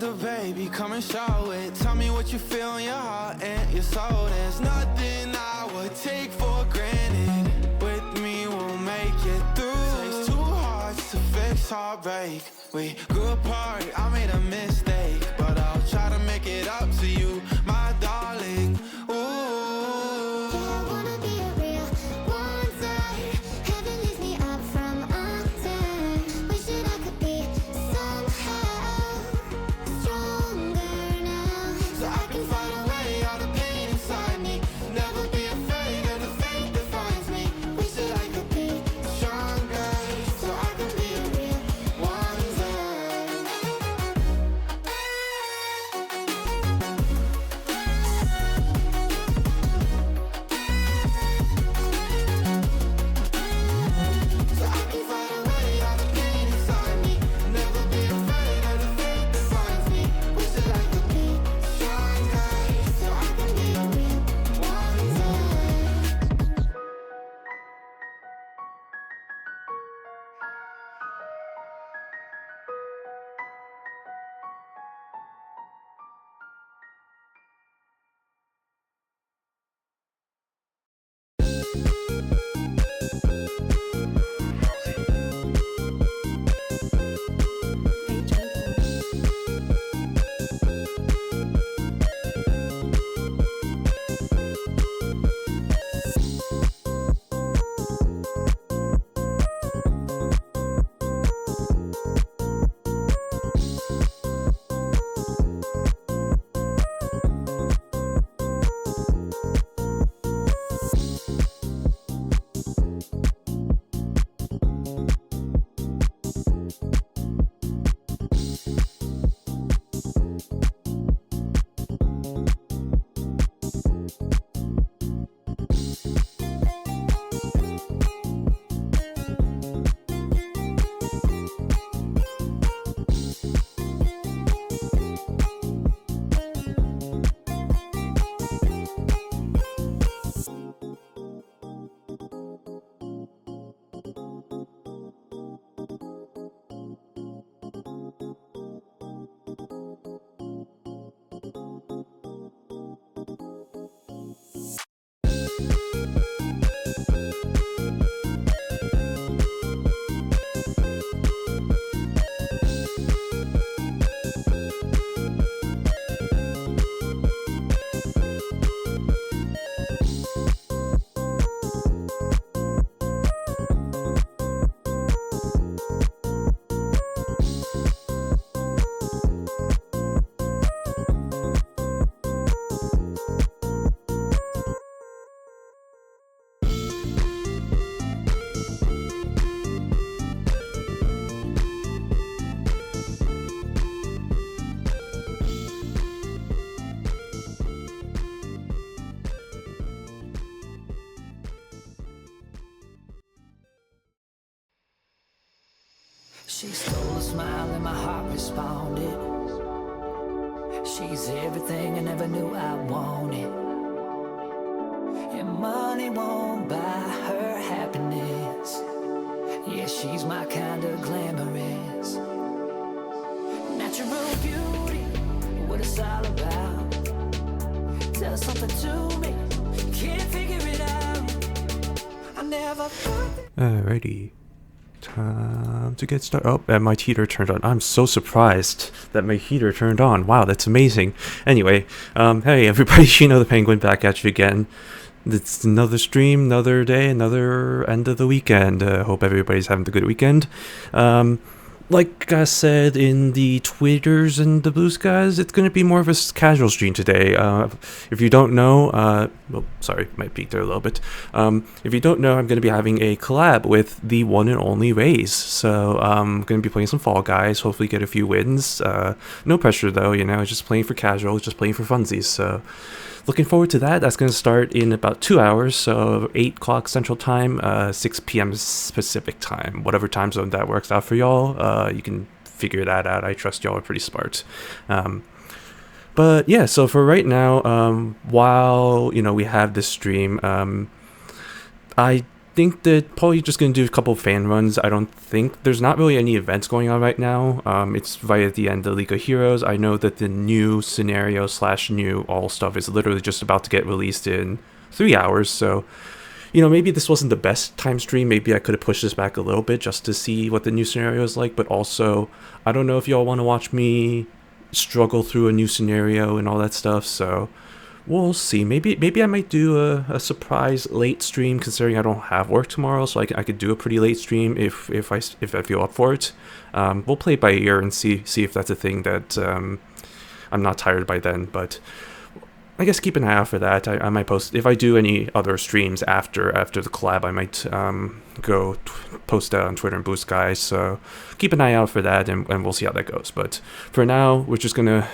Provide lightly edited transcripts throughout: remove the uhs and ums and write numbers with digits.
So baby, come and show it. Tell me what you feel in your heart and your soul. There's nothing I would take for granted. With me, we'll make it through. Takes two hearts to fix heartbreak. We grew apart, I made a mistake, but I'll try to make it up to you, my darling. Ooh. I wanna be a real one day. Heaven leaves me up from under. Wishing I could be somehow stronger now, So I can fight away all the pain inside me. Never be afraid of the fate that finds me. wish that I could be Stronger, so I can be a real one day. so I can fight away all the pain inside me. Never be afraid of the fate that finds me. Wish that I could be Stronger, so I can be a real one day. She stole a smile and my heart responded. She's everything I never knew I wanted. And money won't buy her happiness. Yeah, she's my kind of glamorous. Natural beauty, what it's all about. Tell something to me, can't figure it out. I never thought that. Alrighty. Time to get started. Oh, and my heater turned on. I'm so surprised that my heater turned on. Wow, that's amazing. Anyway, hey everybody, Shino the Penguin back at you again. It's another stream, another day, another end of the weekend. Hope everybody's having a good weekend. Like I said in the Twitters and the Blue Skies, it's going to be more of a casual stream today. If you don't know, well, sorry, might peek there a little bit. If you don't know, I'm going to be having a collab with the one and only Raze. So I'm going to be playing some Fall Guys, hopefully get a few wins. No pressure though, you know, just playing for casual, just playing for funsies. So looking forward to that. That's going to start in about 2 hours, so 8 o'clock Central Time, 6 p.m. Pacific Time. Whatever time zone that works out for y'all, you can figure that out. I trust y'all are pretty smart. But yeah, so for right now, while, you know, we have this stream, I think that probably just gonna do a couple fan runs. I don't think there's not really any events going on right now. It's right at the end of League of Heroes. I know that the new scenario / new all stuff is literally just about to get released in 3 hours. So, you know, maybe this wasn't the best time stream. Maybe I could have pushed this back a little bit just to see what the new scenario is like. But also, I don't know if y'all want to watch me struggle through a new scenario and all that stuff. So we'll see. Maybe I might do a surprise late stream, considering I don't have work tomorrow, so I could do a pretty late stream if I feel up for it. We'll play it by ear and see if that's a thing that I'm not tired by then. But I guess keep an eye out for that. I might post if I do any other streams after the collab. I might go post that on Twitter and Boost, guys. So keep an eye out for that, and we'll see how that goes. But for now, we're just gonna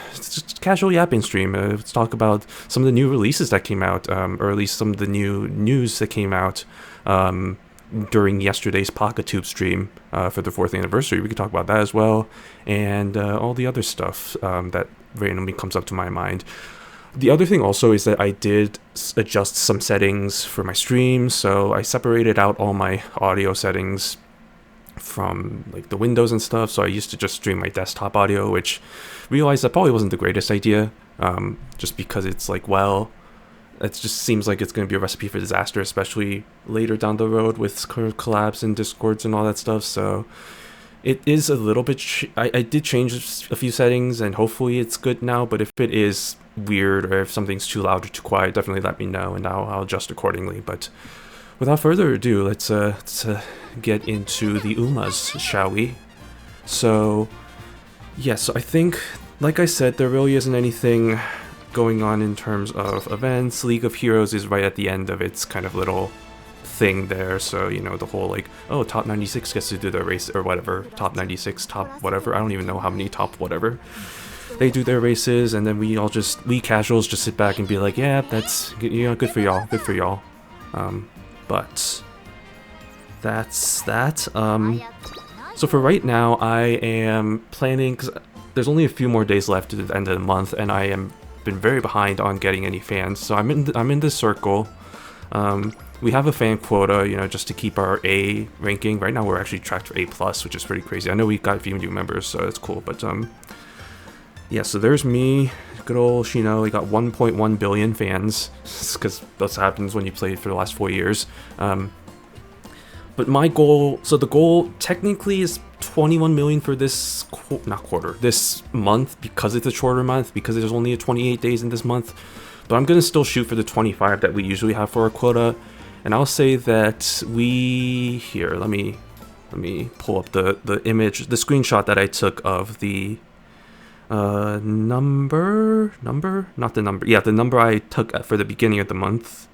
casual yapping stream. Let's talk about some of the new releases that came out, or at least some of the new news that came out during yesterday's PocketTube stream for the 4th anniversary. We could talk about that as well, and all the other stuff that randomly comes up to my mind. The other thing also is that I did adjust some settings for my stream, so I separated out all my audio settings from like the windows and stuff. So I used to just stream my desktop audio, which realized that probably wasn't the greatest idea, just because it's like, well, it just seems like it's going to be a recipe for disaster, especially later down the road with collabs and discords and all that stuff. So it is a little bit I did change a few settings, and hopefully it's good now. But if it is weird, or if something's too loud or too quiet, definitely let me know, and I'll adjust accordingly. But without further ado, let's get into the Umas, shall we? So yes, I think, like I said, there really isn't anything going on in terms of events. League of Heroes is right at the end of its kind of little thing there, so you know, the whole like, oh, top 96 gets to do their race or whatever, top 96, top whatever, I don't even know how many top whatever, they do their races, and then we casuals just sit back and be like, yeah, that's, you know, good for y'all. But that's that. So for right now, I am planning, because there's only a few more days left to the end of the month, and I am been very behind on getting any fans. So I'm in this circle. We have a fan quota, you know, just to keep our A ranking. Right now we're actually tracked for A+, which is pretty crazy. I know we got a few new members, so that's cool. But yeah, so there's me, good old Shino. We got 1.1 billion fans, because that's what happens when you play for the last 4 years. But my goal, so the goal technically is 21 million for this, this month, because it's a shorter month, because there's only 28 days in this month. But I'm going to still shoot for the 25 that we usually have for our quota. And I'll say that here, let me pull up the image, the screenshot that I took of the the number I took for the beginning of the month.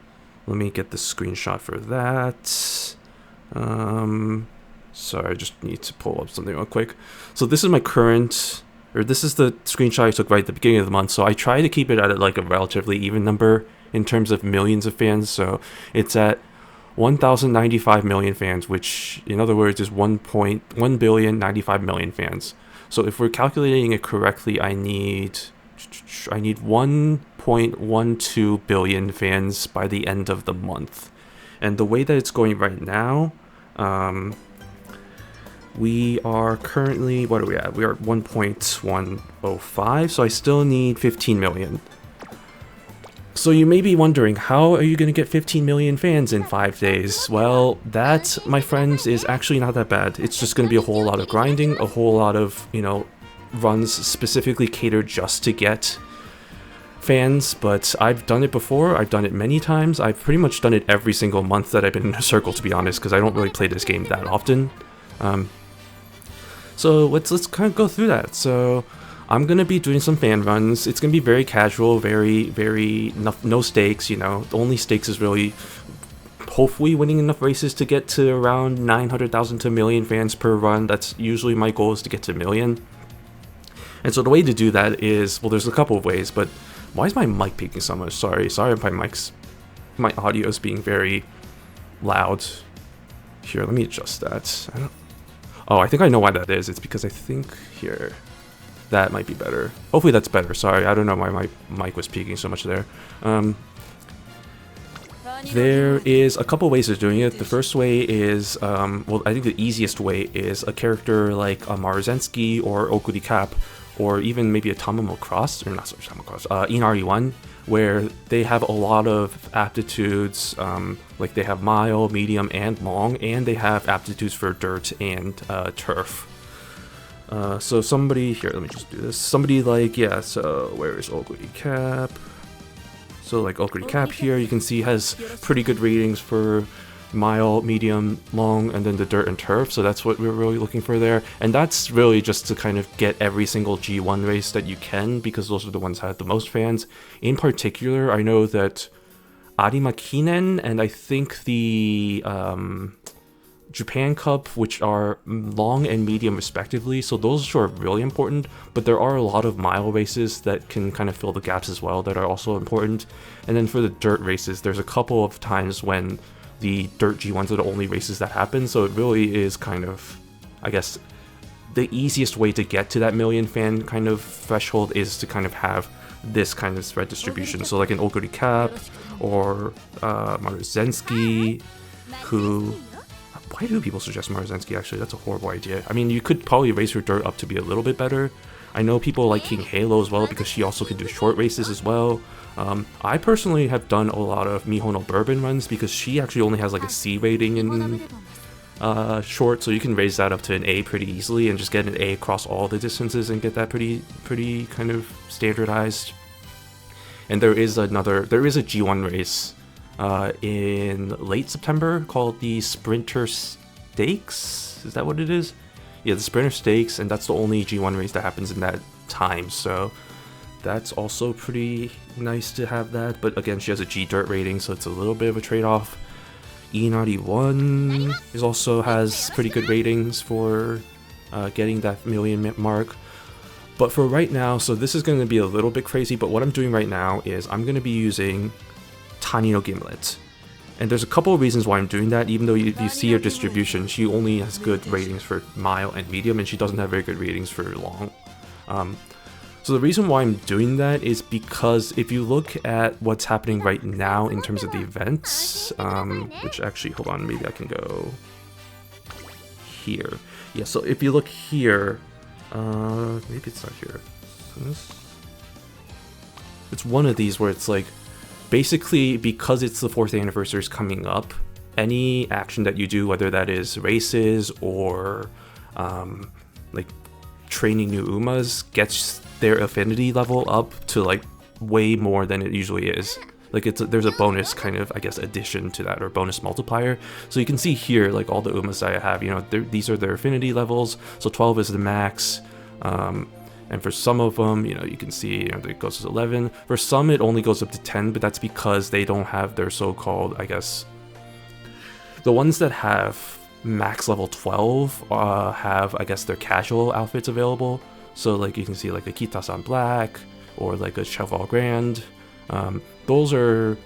Let me get the screenshot for that. Sorry, I just need to pull up something real quick. So this is my current, or this is the screenshot I took right at the beginning of the month. So I try to keep it at like a relatively even number in terms of millions of fans. So it's at 1,095 million fans, which in other words is 1,095,000,000 fans. So if we're calculating it correctly, I need 1.12 billion fans by the end of the month. And the way that it's going right now, we are currently, what are we at? We are at 1.105, so I still need 15 million. So you may be wondering, how are you going to get 15 million fans in 5 days? Well, that, my friends, is actually not that bad. It's just going to be a whole lot of grinding, a whole lot of, you know, runs specifically catered just to get fans. But I've done it before. I've done it many times. I've pretty much done it every single month that I've been in a circle, to be honest, because I don't really play this game that often. So let's kind of go through that. So I'm gonna be doing some fan runs. It's gonna be very casual, very no stakes. You know, the only stakes is really hopefully winning enough races to get to around 900,000 to 1 million fans per run. That's usually my goal, is to get to 1 million. And so the way to do that is, well, there's a couple of ways. But why is my mic peaking so much? Sorry if my audio is being very loud. Here, let me adjust that. I think I know why that is. It's because I think here, that might be better. Hopefully that's better. Sorry, I don't know why my mic was peaking so much there. There is a couple ways of doing it. The first way is, well, I think the easiest way is a character like a Maruzensky or Okuri Cap, or even maybe a Tamamo Cross, or not sorry, Tamamo Cross, Inari-1, where they have a lot of aptitudes, like they have mile, medium, and long, and they have aptitudes for dirt and turf. So somebody, here, let me just do this. Somebody like, yeah, so where is Okuri Cap? So like Okuri Cap here, you can see has pretty good ratings for mile, medium, long, and then the dirt and turf. So that's what we're really looking for there. And that's really just to kind of get every single G1 race that you can, because those are the ones that have the most fans. In particular, I know that Arima Kinen and I think the Japan Cup, which are long and medium respectively, so those are really important, but there are a lot of mile races that can kind of fill the gaps as well that are also important. And then for the dirt races, there's a couple of times when the dirt G1s are the only races that happen, so it really is kind of, I guess, the easiest way to get to that million fan kind of threshold is to kind of have this kind of spread distribution. So like an Okuri Cap or Maruzensky, who... Why do people suggest Maruzensky, actually? That's a horrible idea. I mean, you could probably raise her dirt up to be a little bit better. I know people like King Halo as well, because she also can do short races as well. I personally have done a lot of Mihono Bourbon runs, because she actually only has like a C rating in short, so you can raise that up to an A pretty easily and just get an A across all the distances and get that pretty kind of standardized. And there is a G1 race in late September called the Sprinter Stakes. Is that what it is? Yeah, the Sprinter Stakes, and that's the only G1 race that happens in that time, so that's also pretty nice to have that. But again, she has a G Dirt rating, so it's a little bit of a trade-off. Inari-1 also has pretty good ratings for getting that million mark. But for right now, so this is going to be a little bit crazy, but what I'm doing right now is I'm going to be using Tani no Gimlet. And there's a couple of reasons why I'm doing that. Even though you see her distribution, she only has good ratings for mile and medium, and she doesn't have very good ratings for long. So the reason why I'm doing that is because if you look at what's happening right now in terms of the events, which actually, hold on, maybe I can go here. Yeah, so if you look here, maybe it's not here. It's one of these where it's like, basically, because it's the 4th anniversary is coming up, any action that you do, whether that is races or like training new Umas, gets their affinity level up to like way more than it usually is. Like there's a bonus kind of, I guess, addition to that, or bonus multiplier. So you can see here, like all the Umas that I have, you know, these are their affinity levels. So 12 is the max. And for some of them, you know, you can see, you know, it goes to 11. For some, it only goes up to 10, but that's because they don't have their so-called, I guess, the ones that have max level 12 have, I guess, their casual outfits available. So, like, you can see, like, a Kita-san Black or, like, a Cheval Grand. Those are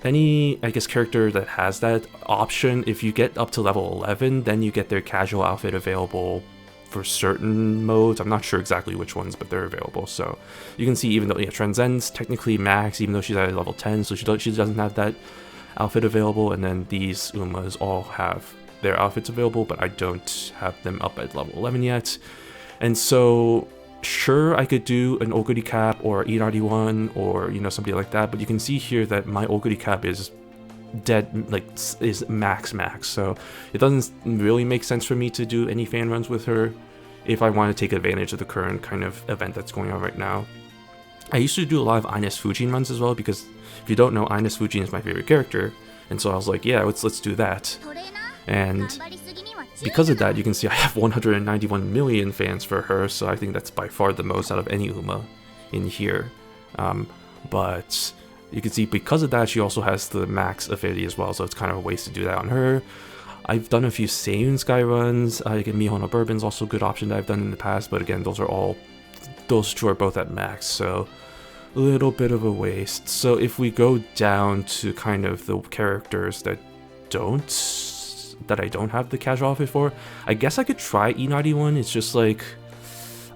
any, I guess, character that has that option. If you get up to level 11, then you get their casual outfit available for certain modes. I'm not sure exactly which ones, but they're available. So you can see, even though, yeah, Transcend's technically max, even though she's at level 10, so she doesn't have that outfit available. And then these Umas all have their outfits available, but I don't have them up at level 11 yet. And so sure, I could do an Okuri Cap or Inari-1 or, you know, somebody like that, but you can see here that my Okuri Cap is dead, like, is max, so it doesn't really make sense for me to do any fan runs with her if I want to take advantage of the current kind of event that's going on right now. I used to do a lot of Ines Fujin runs as well, because if you don't know, Ines Fujin is my favorite character, and so I was like, yeah, let's do that. And because of that, you can see I have 191 million fans for her, so I think that's by far the most out of any Uma in here. But you can see because of that, she also has the max affinity as well, so it's kind of a waste to do that on her. I've done a few Seiyun Sky runs. Again, Mihono Bourbon's also a good option that I've done in the past, but again, those two are both at max, so a little bit of a waste. So if we go down to kind of the characters that I don't have the casual outfit for, I guess I could try Inari-1. It's just like,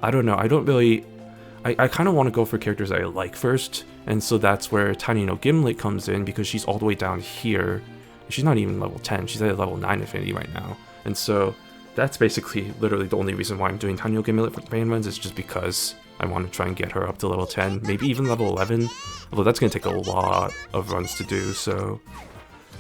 I don't know, I I kind of want to go for characters that I like first, and so that's where Tiny no Gimlet comes in, because she's all the way down here. She's not even level 10, she's at level 9 affinity right now, and so that's basically literally the only reason why I'm doing Tiny no Gimlet for fan runs, is just because I want to try and get her up to level 10, maybe even level 11, although that's going to take a lot of runs to do, so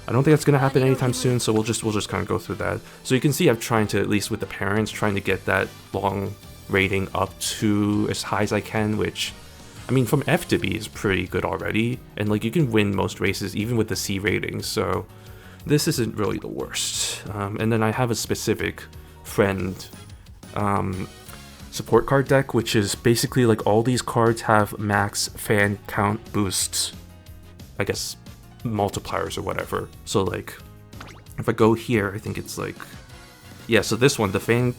I don't think that's going to happen anytime soon, so we'll just kind of go through that. So you can see I'm trying to, at least with the parents, trying to get that long rating up to as high as I can, which, I mean, from F to B is pretty good already, and like you can win most races even with the C rating, so this isn't really the worst. And then I have a specific friend support card deck, which is basically like all these cards have max fan count boosts, I guess multipliers or whatever. So like if I go here, I think it's like, yeah, so this one, the fan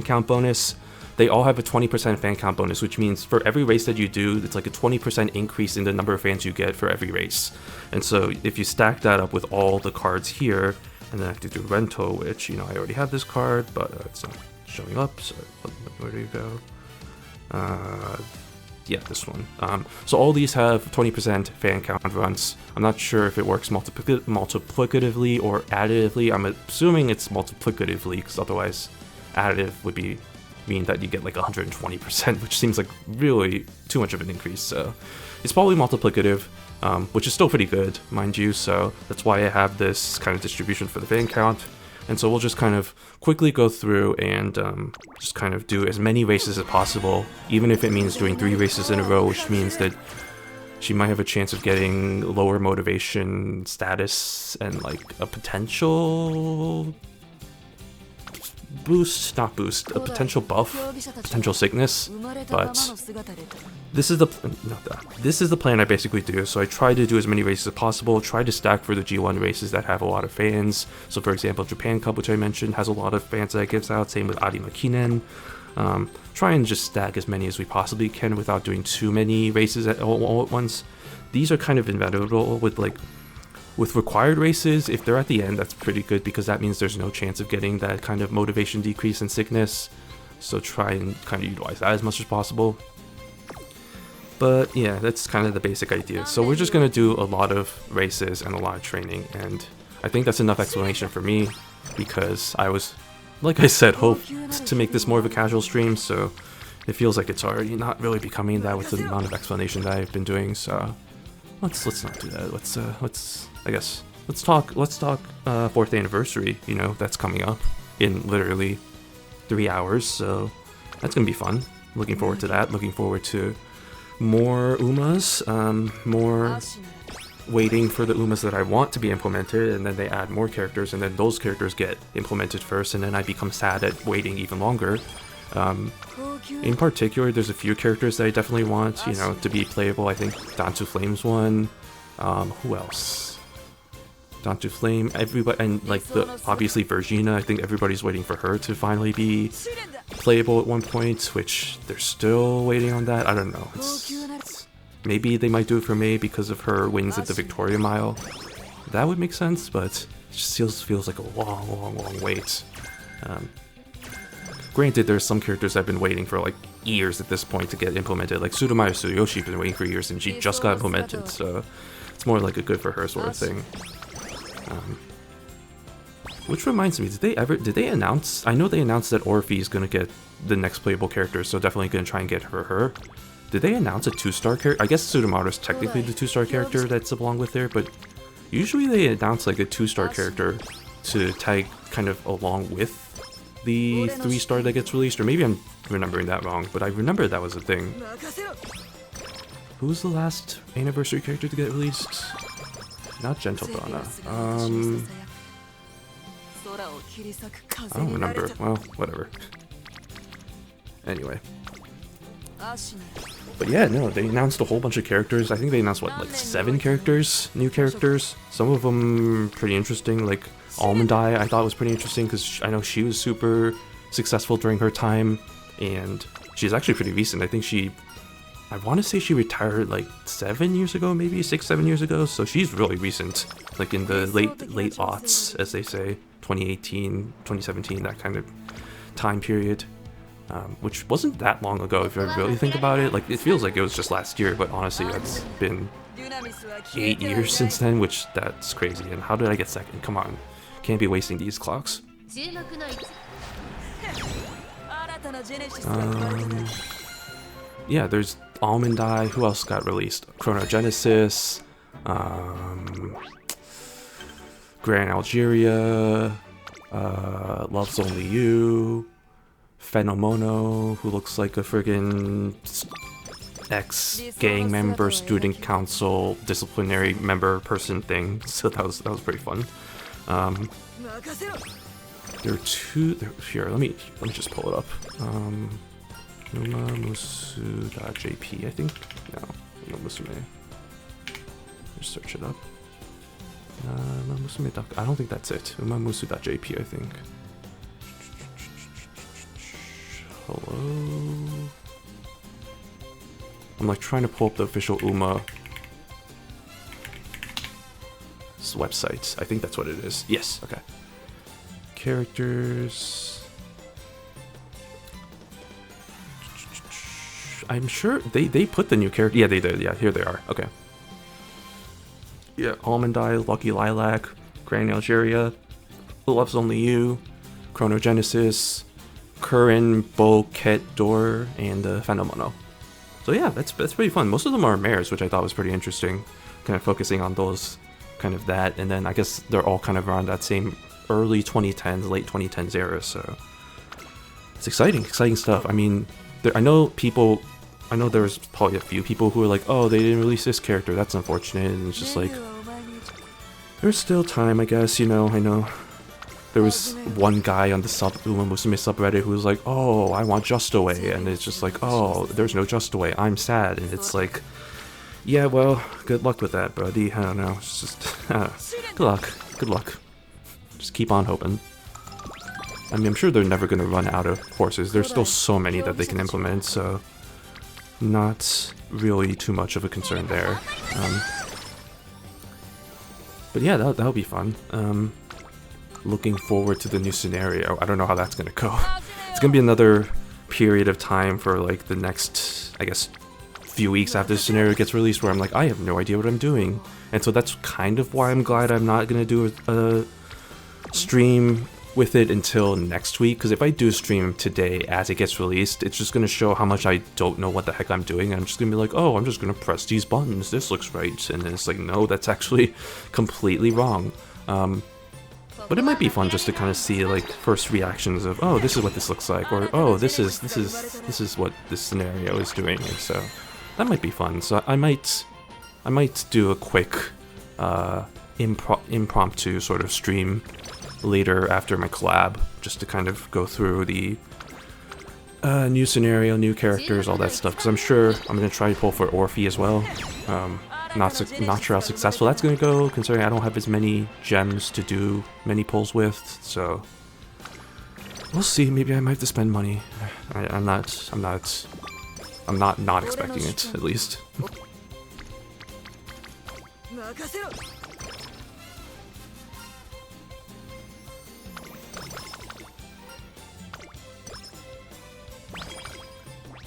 count bonus, they all have a 20% fan count bonus, which means for every race that you do, it's like a 20% increase in the number of fans you get for every race. And so if you stack that up with all the cards here, and then I have to do Rento, which, you know, I already have this card, but it's not showing up, so where do you go? Yeah, this one. So all these have 20% fan count runs. I'm not sure if it works multiplicatively or additively. I'm assuming it's multiplicatively, because otherwise additive would mean that you get like 120%, which seems like really too much of an increase. So it's probably multiplicative, which is still pretty good, mind you. So that's why I have this kind of distribution for the fan count. And so we'll just kind of quickly go through and just kind of do as many races as possible, even if it means doing 3 races in a row, which means that she might have a chance of getting lower motivation status and like a potential boost, not boost, a potential buff, potential sickness. But this is the plan I basically do. So I try to do as many races as possible, try to stack for the G1 races that have a lot of fans. So for example, Japan Cup, which I mentioned, has a lot of fans that it gives out, same with Arima Kinen. Try and just stack as many as we possibly can without doing too many races all at once. These are kind of inevitable with required races. If they're at the end, that's pretty good, because that means there's no chance of getting that kind of motivation decrease and sickness. So try and kind of utilize that as much as possible. But yeah, that's kind of the basic idea. So we're just going to do a lot of races and a lot of training, and I think that's enough explanation for me, because I was, like I said, hoped to make this more of a casual stream, so it feels like it's already not really becoming that with the amount of explanation that I've been doing. So let's not do that. Let's talk 4th anniversary, you know, that's coming up in literally 3 hours, so that's gonna be fun. Looking forward to that. Looking forward to more Umas, more waiting for the Umas that I want to be implemented, and then they add more characters, and then those characters get implemented first, and then I become sad at waiting even longer. In particular, there's a few characters that I definitely want, you know, to be playable. I think Dantu Flame's one. Who else? Dantu Flame, everybody, and like obviously Virginia. I think everybody's waiting for her to finally be playable at one point, which they're still waiting on that. I don't know. Maybe they might do it for May because of her wins at the Victoria Mile. That would make sense, but it just feels like a long wait. Granted, there's some characters I've been waiting for like years at this point to get implemented, like Tsurumaru Tsuyoshi been waiting for years and she just got implemented, so it's more like a good for her sort of thing. Which reminds me, did they announce, I know they announced that Orphe is going to get the next playable character, so definitely going to try and get her. Did they announce a 2-star character? I guess Tsurumaru is technically the 2-star character that's along with there, but usually they announce like a 2-star character to tag kind of along with the 3-star that gets released, or maybe I'm remembering that wrong, but I remember that was a thing. Who was the last anniversary character to get released? Not Gentle Donna. I don't remember. Well, whatever. Anyway. But yeah, no, they announced a whole bunch of characters. I think they announced, what, like 7 characters? New characters? Some of them pretty interesting, like Almond Eye I thought was pretty interesting, because I know she was super successful during her time, and she's actually pretty recent. I think I want to say she retired like 7 years ago, maybe 6-7 years ago, so she's really recent, like in the late aughts, as they say, 2018, 2017, that kind of time period. which wasn't that long ago if you really think about it. Like, it feels like it was just last year, but honestly, that's been 8 years since then, which that's crazy. And how did I get second? Come on, can't be wasting these clocks. Yeah, there's Almond Eye. Who else got released? Chronogenesis, Grand Algeria, Love's Only You, Phenomono, who looks like a friggin' ex-gang member, student council, disciplinary member person thing. So that was pretty fun. There are two. Here, let me just pull it up. Umamusu.jp, I think. No, Umamusume. Just search it up. Umamusume. I don't think that's it. Umamusu.jp, I think. Hello. I'm like trying to pull up the official Uma's website. I think that's what it is. Yes. Okay. Characters. I'm sure they put the new character. Yeah, they did. Yeah, here they are. Okay. Yeah, Almond Eye, Lucky Lilac, Grand Algeria, Love's Only You, Chronogenesis, Curran, Bouquet d'Or, and Phenomono. So yeah, that's pretty fun. Most of them are mares, which I thought was pretty interesting. Kind of focusing on those, kind of that, and then I guess they're all kind of around that same early 2010s, late 2010s era. So it's exciting stuff. I mean, I know there's probably a few people who are like, oh, they didn't release this character. That's unfortunate. And it's just like, there's still time, I guess. You know, I know. There was one guy on the Umamusume subreddit who was like, oh, I want Just Away, and it's just like, oh, there's no Just Away, I'm sad, and it's like, yeah, well, good luck with that, buddy. I don't know, it's just, good luck. Just keep on hoping. I mean, I'm sure they're never gonna run out of horses. There's still so many that they can implement, so not really too much of a concern there. But yeah, that'll be fun. Looking forward to the new scenario. I don't know how that's gonna go. It's gonna be another period of time for like the next, I guess, few weeks after the scenario gets released where I'm like, I have no idea what I'm doing. And so that's kind of why I'm glad I'm not gonna do a stream with it until next week, because if I do stream today as it gets released, it's just gonna show how much I don't know what the heck I'm doing. I'm just gonna be like, oh, I'm just gonna press these buttons, this looks right, and then it's like, no, that's actually completely wrong. But it might be fun just to kind of see like first reactions of, oh, this is what this looks like, or oh, this is what this scenario is doing. And so that might be fun. So I might do a quick impromptu sort of stream later after my collab, just to kind of go through the new scenario, new characters, all that stuff. Because I'm sure I'm gonna try to pull for Orphe as well. Not sure how successful that's gonna go, considering I don't have as many gems to do many pulls with. So we'll see. Maybe I might have to spend money. I'm not expecting it, at least.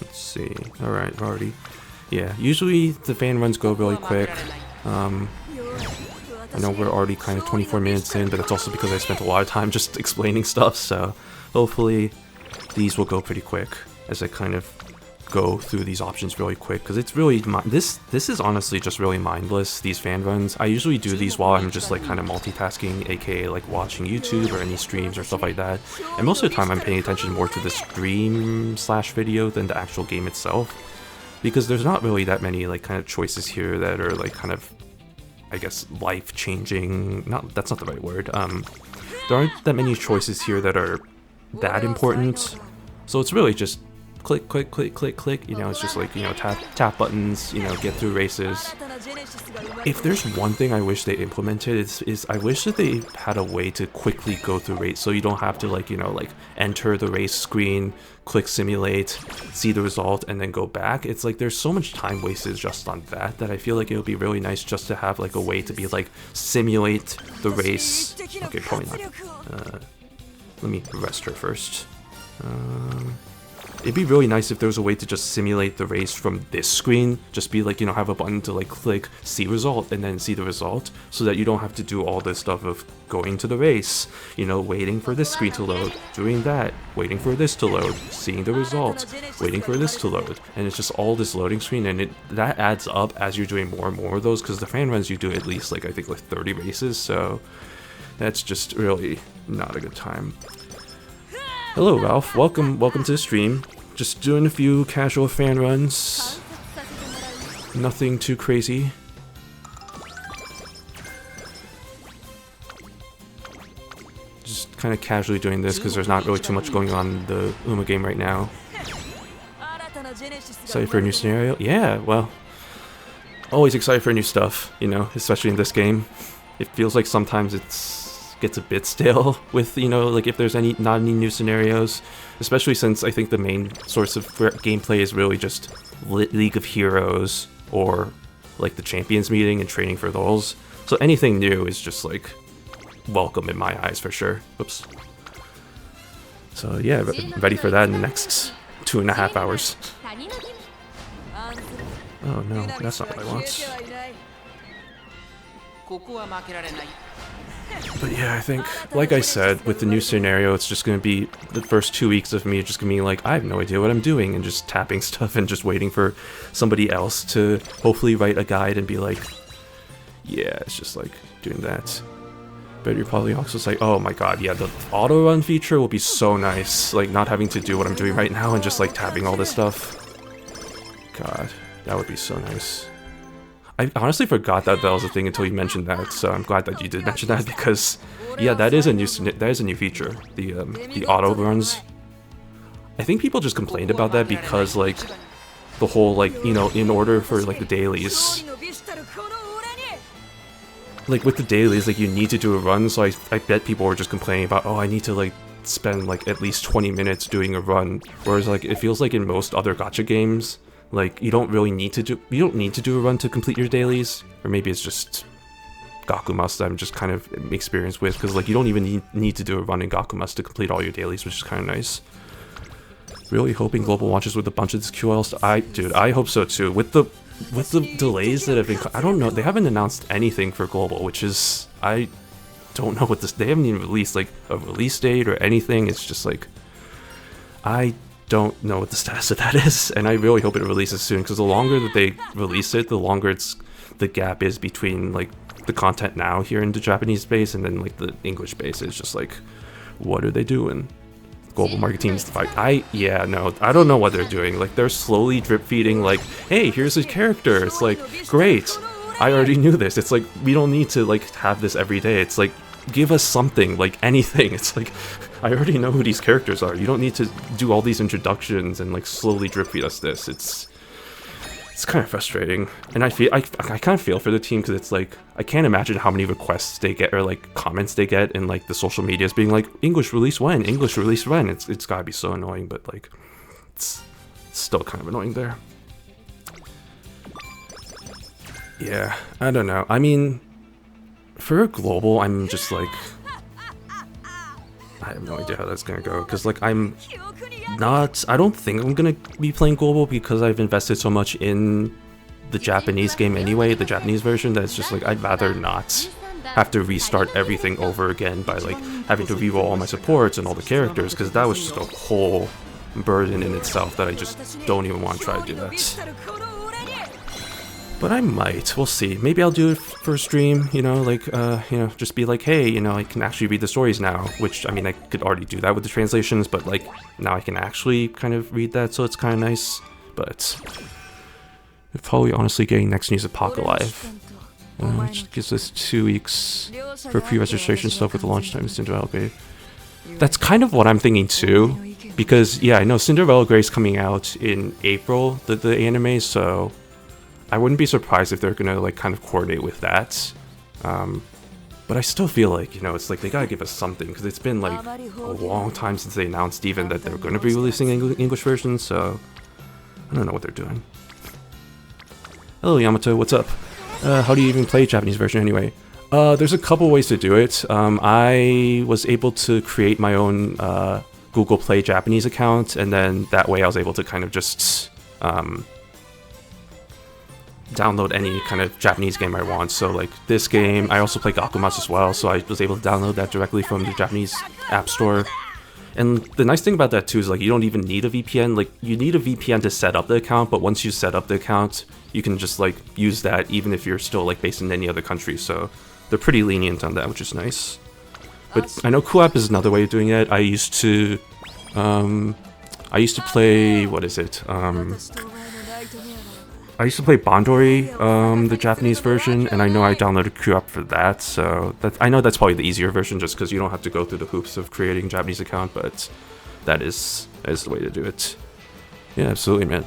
Let's see. All right, already. Yeah, usually the fan runs go really quick. I know we're already kind of 24 minutes in, but it's also because I spent a lot of time just explaining stuff, so hopefully these will go pretty quick as I kind of go through these options really quick, because it's really, this is honestly just really mindless, these fan runs. I usually do these while I'm just like kind of multitasking, aka like watching YouTube or any streams or stuff like that, and most of the time I'm paying attention more to the stream / video than the actual game itself. Because there's not really that many like kind of choices here that are like kind of, I guess, life-changing. That's not the right word. There aren't that many choices here that are that important. So it's really just click, click, click, click, click. You know, it's just like, you know, tap buttons. You know, get through races. If there's one thing I wish they implemented, is I wish that they had a way to quickly go through race, so you don't have to like, you know, like enter the race screen, click simulate, see the result, and then go back. It's like there's so much time wasted just on that I feel like it would be really nice just to have like a way to be like simulate the race. Okay, probably not. Let me rest her first. it'd be really nice if there was a way to just simulate the race from this screen. Just be like, you know, have a button to like click, see result, and then see the result, so that you don't have to do all this stuff of going to the race, you know, waiting for this screen to load, doing that, waiting for this to load, seeing the result, waiting for this to load, and it's just all this loading screen, and that adds up as you're doing more and more of those, because the fan runs you do at least like, I think like 30 races, so that's just really not a good time. Hello Ralph, welcome to the stream. Just doing a few casual fan runs. Nothing too crazy. Just kind of casually doing this because there's not really too much going on in the Uma game right now. Excited for a new scenario? Yeah, well, always excited for new stuff, you know, especially in this game. It feels like sometimes gets a bit stale with, you know, like if there's not any new scenarios, especially since I think the main source of gameplay is really just League of Heroes or like the Champions meeting and training for those. So anything new is just like welcome in my eyes for sure. Whoops. So yeah, ready for that in the next 2.5 hours. Oh no, that's not what I want. But yeah, I think, like I said, with the new scenario, it's just going to be the first 2 weeks of me just going to be like, I have no idea what I'm doing, and just tapping stuff and just waiting for somebody else to hopefully write a guide and be like, yeah, it's just like doing that. But you're probably also like, oh my god, yeah, the auto run feature will be so nice, like not having to do what I'm doing right now and just like tapping all this stuff. God, that would be so nice. I honestly forgot that was a thing until you mentioned that, so I'm glad that you did mention that, because yeah, that is a new feature, the auto runs. I think people just complained about that because like the whole like, you know, in order for like the dailies, like with the dailies, like you need to do a run, so I bet people were just complaining about, oh, I need to like spend like at least 20 minutes doing a run, whereas like it feels like in most other gacha games, like you don't need to do a run to complete your dailies, or maybe it's just Gakumas that I'm just kind of experienced with, because like you don't even need to do a run in Gakumas to complete all your dailies, which is kind of nice. Really hoping Global launches with a bunch of this QL stuff. I hope so too. With the delays that have been, I don't know, they haven't announced anything for Global, which is, I don't know what this, they haven't even released like a release date or anything. It's just like, I don't know what the status of that is, and I really hope it releases soon, because the longer that they release it, the longer the gap is between like the content now here in the Japanese space and then like the English space. It's just like, what are they doing? Global marketing fight. I don't know what they're doing. Like they're slowly drip feeding like, hey, here's a character. It's like, great, I already knew this. It's like, we don't need to like have this every day. It's like, give us something, like anything. It's like, I already know who these characters are. You don't need to do all these introductions and like slowly drip feed us this. It's kind of frustrating, and I kind of feel for the team, because it's like, I can't imagine how many requests they get or like comments they get in like the social medias being like, English release when, English release when. It's gotta be so annoying, but like it's still kind of annoying there. Yeah, I don't know. I mean, for Global, I'm just like, I have no idea how that's gonna go, because like I don't think I'm gonna be playing Global, because I've invested so much in the Japanese game anyway, the Japanese version, that it's just like, I'd rather not have to restart everything over again by like having to reroll all my supports and all the characters, because that was just a whole burden in itself that I just don't even want to try to do that. But I might, we'll see. Maybe I'll do it for a stream, you know, like, you know, just be like, hey, you know, I can actually read the stories now, which, I mean, I could already do that with the translations, but like, now I can actually kind of read that, so it's kind of nice. But probably honestly getting next news of Pac Alive, which gives us 2 weeks for pre-registration stuff with the launch time of Cinderella Grey. That's kind of what I'm thinking too, because yeah, I know Cinderella Grey is coming out in April, the anime, so I wouldn't be surprised if they're gonna like kind of coordinate with that. But I still feel like, you know, it's like they gotta give us something, because it's been like a long time since they announced even that they're gonna be releasing English versions, so I don't know what they're doing. Hello Yamato, what's up? How do you even play Japanese version anyway? There's a couple ways to do it. I was able to create my own Google Play Japanese account, and then that way I was able to kind of just download any kind of Japanese game I want. So like this game, I also play Gakumas as well, so I was able to download that directly from the Japanese App Store. And the nice thing about that too is like you don't even need a VPN. Like you need a VPN to set up the account, but once you set up the account, you can just like use that even if you're still like based in any other country. So they're pretty lenient on that, which is nice. But I know Co-op is another way of doing it. I used to play, what is it? I used to play Bandori, the Japanese version, and I know I downloaded Co-op for that, so I know that's probably the easier version just because you don't have to go through the hoops of creating a Japanese account, but that is the way to do it. Yeah, absolutely, man.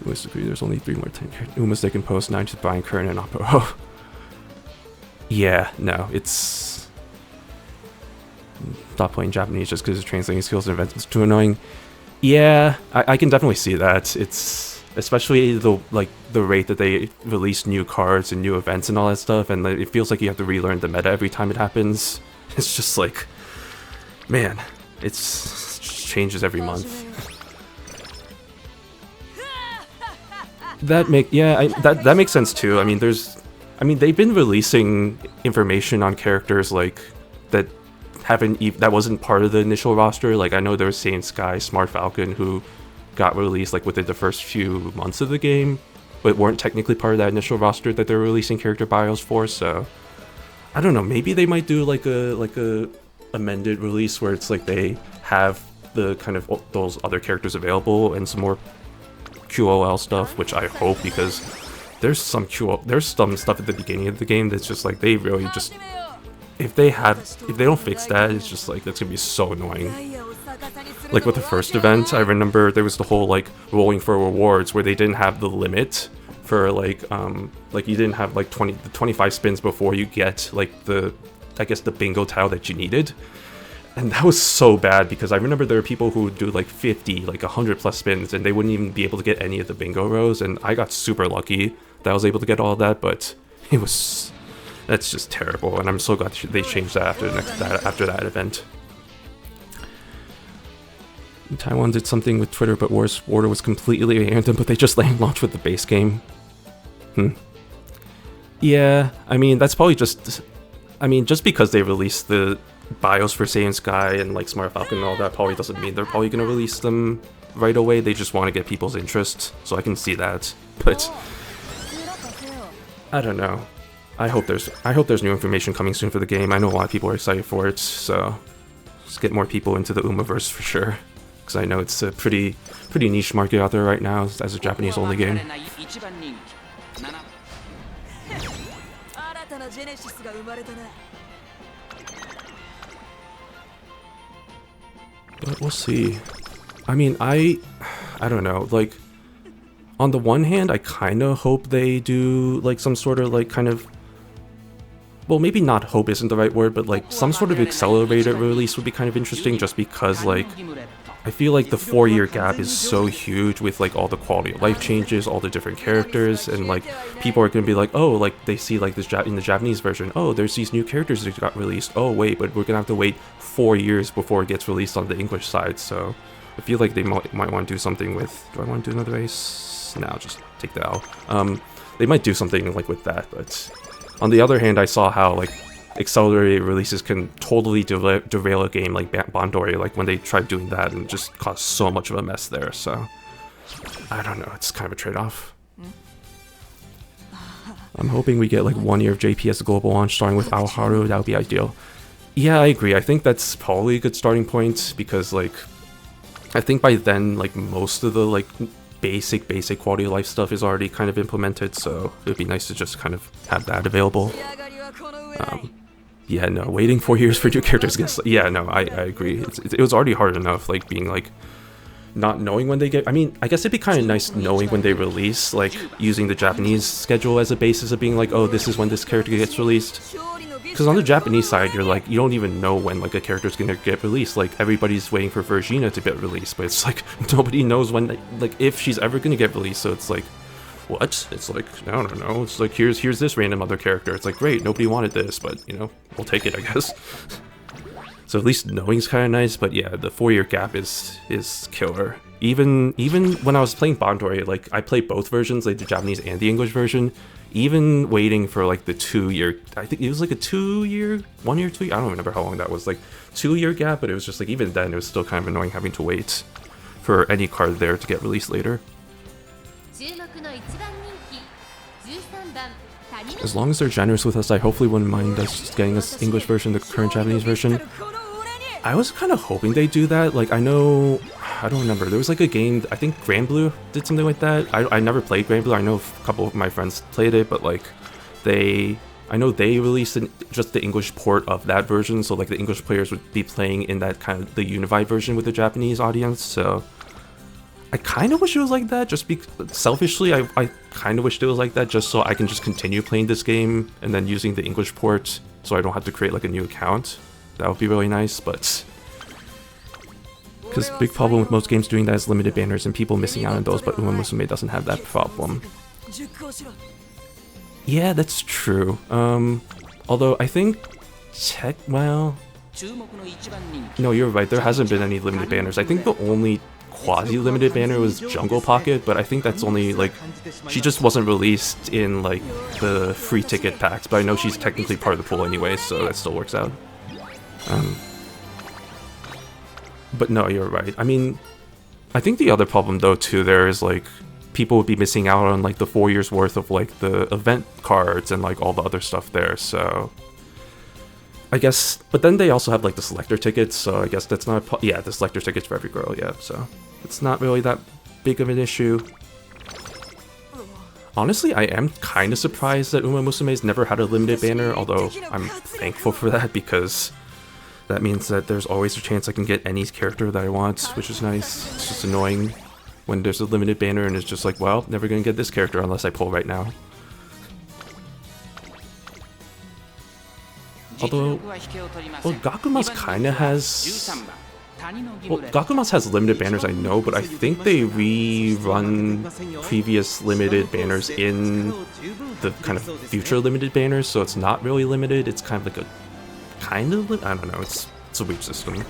Uma's agree, there's only 3 more 10 characters. Uma's they can post 9 to Brian Kern and Oppo. Oh. Yeah, no, it's... Stop playing Japanese just because translating skills and events is too annoying. Yeah, I can definitely see that. It's... Especially the rate that they release new cards and new events and all that stuff, and it feels like you have to relearn the meta every time it happens. It's just like, man, it changes every month. That makes sense too. I mean, they've been releasing information on characters like that that wasn't part of the initial roster. Like I know there was Saiyan Sky, Smart Falcon, who got released like within the first few months of the game, but weren't technically part of that initial roster that they're releasing character bios for. So I don't know, maybe they might do like a amended release where it's like they have the kind of those other characters available and some more QOL stuff, which I hope, because there's some stuff at the beginning of the game that's just like they really just, if they don't fix that, it's just like that's gonna be so annoying. Like with the first event, I remember there was the whole like rolling for rewards where they didn't have the limit for like you didn't have like 25 spins before you get like I guess the bingo tile that you needed. And that was so bad because I remember there were people who would do like 50, like 100 plus spins and they wouldn't even be able to get any of the bingo rows, and I got super lucky that I was able to get all of that, but that's just terrible, and I'm so glad they changed that after that event. Taiwan did something with Twitter, but Wars Order was completely random, but they just launched with the base game. Yeah, I mean, that's probably just... I mean, just because they released the BIOS for Saiyan Sky and like Smart Falcon and all that probably doesn't mean they're probably going to release them right away. They just want to get people's interest, so I can see that. But I don't know. I hope there's new information coming soon for the game. I know a lot of people are excited for it, so just get more people into the Umaverse for sure. Because I know it's a pretty niche market out there right now as a Japanese-only game. But we'll see. I mean, I don't know. Like, on the one hand, I kind of hope they do like some sort of like kind of, well, maybe not hope isn't the right word, but like some sort of accelerated release would be kind of interesting, just because like I feel like the 4-year gap is so huge with like all the quality of life changes, all the different characters, and like people are gonna be like, oh, like they see like this in the Japanese version, oh, there's these new characters that got released, oh wait, but we're gonna have to wait 4 years before it gets released on the English side. So I feel like they might want to do something with, do I want to do another race? No, just take the L. They might do something like with that, but on the other hand, I saw how like accelerated releases can totally derail a game like Bandori, like when they tried doing that and just caused so much of a mess there. So I don't know, it's kind of a trade-off. I'm hoping we get like 1 year of JP as a global launch starting with Aoharu. That would be ideal. Yeah, I agree. I think that's probably a good starting point, because like I think by then like most of the like basic quality of life stuff is already kind of implemented, so it would be nice to just kind of have that available. Yeah, no, waiting 4 years for new characters gets... Yeah, no, I agree. It was already hard enough, like, being, like, not knowing when they get... I mean, I guess it'd be kind of nice knowing when they release, like, using the Japanese schedule as a basis of being like, oh, this is when this character gets released. Because on the Japanese side, you're like, you don't even know when, like, a character's gonna get released. Like, everybody's waiting for Virginia to get released, but it's like, nobody knows when, like, if she's ever gonna get released, so it's like, what? It's like, I don't know, it's like, here's this random other character. It's like, great, nobody wanted this, but, you know, we'll take it, I guess. So at least knowing's kind of nice, but yeah, the 4-year gap is killer. Even when I was playing Bandori, like I played both versions, like the Japanese and the English version. Even waiting for like the 2-year, I think it was like a 2-year, 1 year, 2 year, I don't remember how long that was, like 2-year gap, but it was just like even then it was still kind of annoying having to wait for any card there to get released later. As long as they're generous with us, I hopefully wouldn't mind us getting this English version, the current Japanese version. I was kind of hoping they'd do that. Like, I don't remember. There was like a game, I think Grand Blue did something like that. I never played Grand Blue. I know a couple of my friends played it, but like, I know they released just the English port of that version, so like the English players would be playing in that kind of the unified version with the Japanese audience, so I kind of wish it was like that, just selfishly, I kind of wished it was like that, just so I can just continue playing this game and then using the English port, so I don't have to create like a new account. That would be really nice, but because big problem with most games doing that is limited banners and people missing out on those, but Umamusume doesn't have that problem. Yeah, that's true. Although I think well, no, you're right, there hasn't been any limited banners. I think the only quasi-limited banner was Jungle Pocket, but I think that's only like, she just wasn't released in like the free ticket packs, but I know she's technically part of the pool anyway, so that still works out. But no, you're right. I mean, I think the other problem though too there is like people would be missing out on like the 4 years worth of like the event cards and like all the other stuff there, so I guess, but then they also have like the selector tickets, so I guess that's not yeah, the selector tickets for every girl, yeah, so it's not really that big of an issue. Honestly, I am kind of surprised that Umamusume's never had a limited banner, although I'm thankful for that because that means that there's always a chance I can get any character that I want, which is nice. It's just annoying when there's a limited banner and it's just like, well, never gonna get this character unless I pull right now. Although, well, Gakumas kinda has... Well, Gakumas has limited banners, I know, but I think they rerun previous limited banners in the kind of future limited banners, so it's not really limited, it's kind of like a... I don't know, it's a weak system.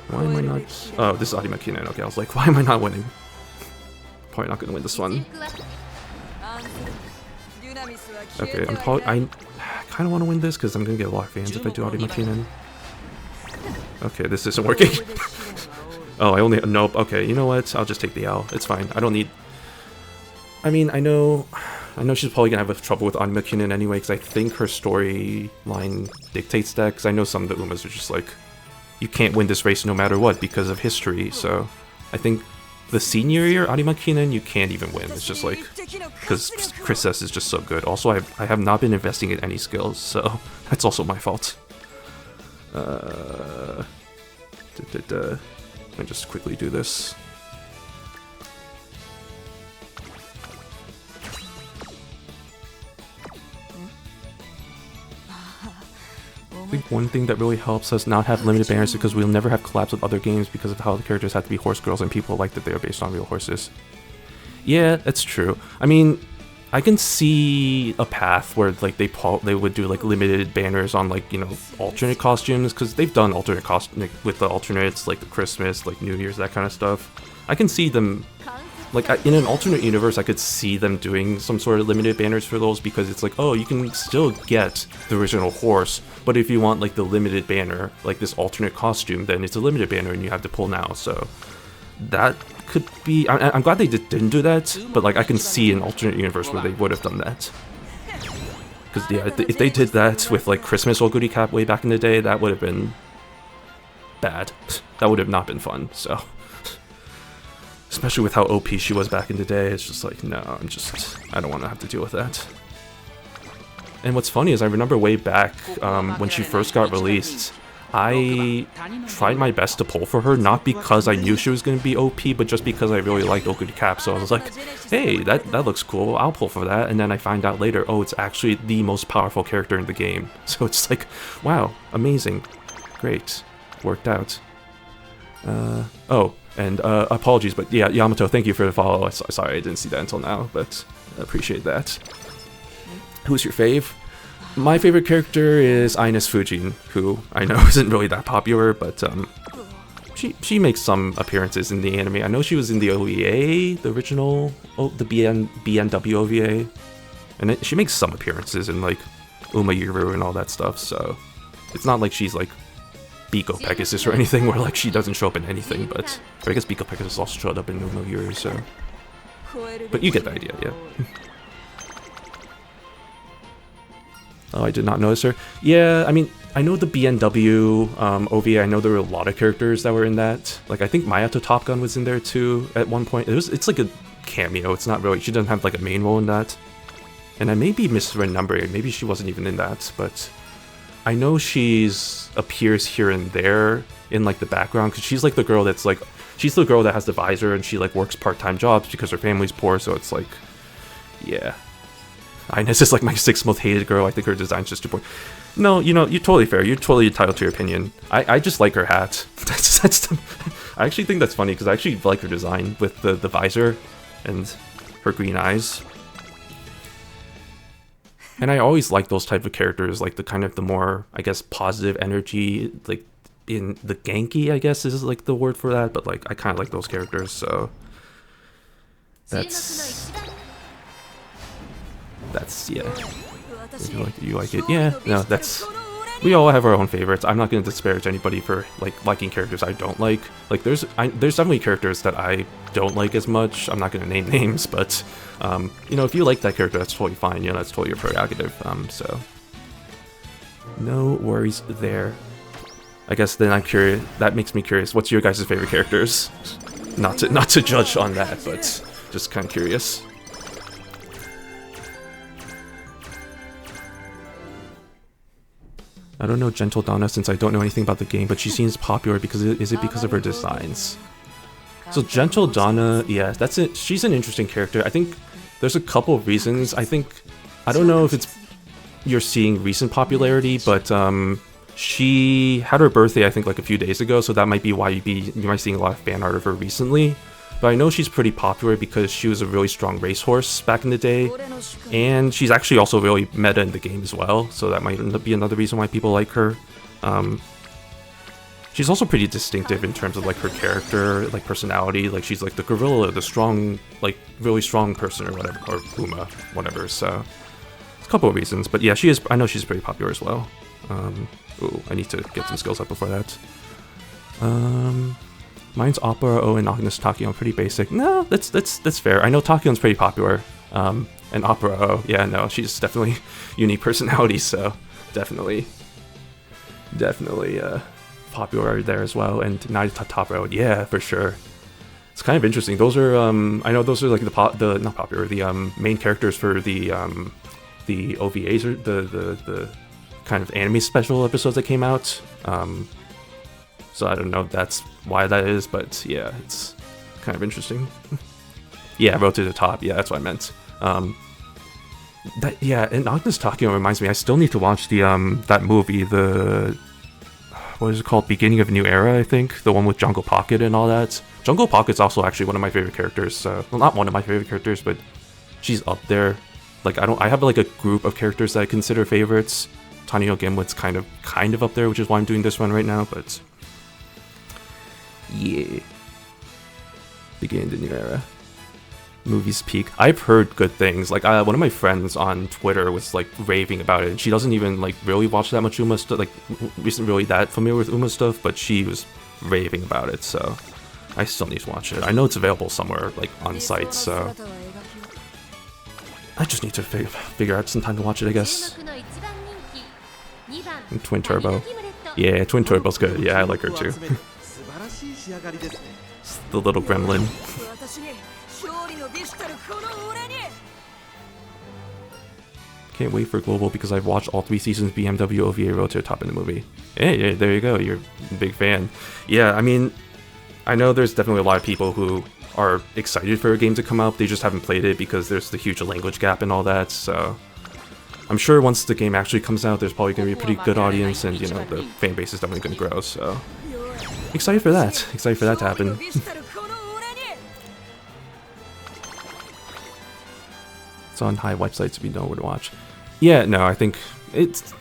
Why am I not... Oh, this is Arimakinen, okay, I was like, why am I not winning? Probably not gonna win this one. Okay, I kind of want to win this because I'm gonna get a lot of fans if I do Arimakinen. Okay, this isn't working. Oh, I only... Nope, okay, you know what? I'll just take the L. It's fine. I don't need... I mean, I know she's probably gonna have trouble with Arimakinen anyway, because I think her storyline dictates that, because I know some of the Umas are just like, you can't win this race no matter what because of history, so I think the senior year Arimakinen, you can't even win. It's just like, because Chris S is just so good. Also, I have not been investing in any skills, so that's also my fault. Let me just quickly do this. I think one thing that really helps us not have limited banners is because we'll never have collabs with other games because of how the characters have to be horse girls and people like that they are based on real horses. Yeah, that's true. I mean, I can see a path where like they would do like limited banners on like, you know, alternate costumes, because they've done alternate costumes like, with the alternates like the Christmas, like New Year's, that kind of stuff. I can see them like in an alternate universe. I could see them doing some sort of limited banners for those, because it's like, oh, you can still get the original horse, but if you want like the limited banner, like this alternate costume, then it's a limited banner and you have to pull now. So that could be... I'm glad they didn't do that, but like I can see an alternate universe where they would have done that. Because yeah, if they did that with like Christmas Oguri Cap way back in the day, that would have been bad. That would have not been fun, so... Especially with how OP she was back in the day, it's just like, no, I don't want to have to deal with that. And what's funny is I remember way back when she first got released, I tried my best to pull for her, not because I knew she was going to be OP, but just because I really liked Oguri Cap, so I was like, hey, that looks cool, I'll pull for that, and then I find out later, oh, it's actually the most powerful character in the game. So it's like, wow, amazing, great, worked out. Oh, and apologies, but yeah, Yamato, thank you for the follow. Sorry I didn't see that until now, but I appreciate that. Who's your fave? My favorite character is Ines Fujin, who I know isn't really that popular, but she makes some appearances in the anime. I know she was in the OVA, the original, the BNW OVA, and she makes some appearances in like Umamusume and all that stuff. So it's not like she's like Biko Pegasus or anything, where like she doesn't show up in anything. But or I guess Biko Pegasus also showed up in Umamusume, so. But you get the idea, yeah. Oh, I did not notice her. Yeah, I mean, I know the BNW OVA. I know there were a lot of characters that were in that. Like, I think Mayato Top Gun was in there too at one point. It's like a cameo. It's not really. She doesn't have like a main role in that. And I may be misremembering. Maybe she wasn't even in that. But I know she's appears here and there in like the background because she's like the girl that's like she's the girl that has the visor and she like works part-time jobs because her family's poor. So it's like, yeah. Ines is like my 6th most hated girl. I think her design's just too poor. No, you know, you're totally fair. You're totally entitled to your opinion. I just like her hat. I actually think that's funny because I actually like her design with the visor and her green eyes. And I always like those type of characters, like the kind of the more, I guess, positive energy, like in the Genki, I guess is like the word for that. But like I kind of like those characters, so that's yeah. You like it? Yeah. No, that's. We all have our own favorites. I'm not going to disparage anybody for like liking characters I don't like. Like there's definitely characters that I don't like as much. I'm not going to name names, but you know, if you like that character, that's totally fine. You know, that's totally your prerogative. So no worries there. I guess then I'm curious. That makes me curious. What's your guys' favorite characters? Not to judge on that, but just kind of curious. I don't know Gentle Donna since I don't know anything about the game, but she seems popular because is it because of her designs? So Gentle Donna, yeah, that's it. She's an interesting character. I think there's a couple of reasons. I don't know if it's you're seeing recent popularity, but she had her birthday I think like a few days ago, so that might be why you might seeing a lot of fan art of her recently. But I know she's pretty popular because she was a really strong racehorse back in the day, and she's actually also really meta in the game as well, so that might be another reason why people like her. She's also pretty distinctive in terms of like her character, like personality. Like she's like the gorilla, the strong, like really strong person or whatever, or Uma, whatever. So it's a couple of reasons, but yeah, she is. I know she's pretty popular as well. Ooh, I need to get some skills up before that. Mine's Opera O and Agnes Tachyon, pretty basic. No, that's fair. I know Tachyon's pretty popular. And Opera O, yeah, no, she's definitely unique personality, so definitely popular there as well. And Naruto Top Road, yeah, for sure. It's kind of interesting. Those are I know those are like the not popular, the main characters for the OVAs or the kind of anime special episodes that came out. So I don't know if that's why that is, but yeah, it's kind of interesting. Yeah, Road to the Top. Yeah, that's what I meant. Yeah, and Agnes Tachyon reminds me, I still need to watch the that movie, the what is it called? Beginning of a New Era, I think, the one with Jungle Pocket and all that. Jungle Pocket's also actually one of my favorite characters. Well, not one of my favorite characters, but she's up there. Like I have like a group of characters that I consider favorites. Tanio Gimlet's kind of up there, which is why I'm doing this one right now, but. Yeah. Beginning the New Era. Movies peak. I've heard good things. Like one of my friends on Twitter was like raving about it, and she doesn't even like really watch that much Uma stuff. Like isn't really that familiar with Uma stuff, but she was raving about it. So I still need to watch it. I know it's available somewhere like on sites. So I just need to figure out some time to watch it, I guess. And Twin Turbo. Yeah, Twin Turbo's good. Yeah, I like her too. The little gremlin. Can't wait for Global because I've watched all 3 seasons BMW OVA Road to the Top in the movie. Hey, there you go. You're a big fan. Yeah, I mean, I know there's definitely a lot of people who are excited for a game to come out. They just haven't played it because there's the huge language gap and all that. So I'm sure once the game actually comes out, there's probably going to be a pretty good audience, and you know the fan base is definitely going to grow. So excited for that. Excited for that to happen. It's on high websites if you know where to watch. Yeah, no, I think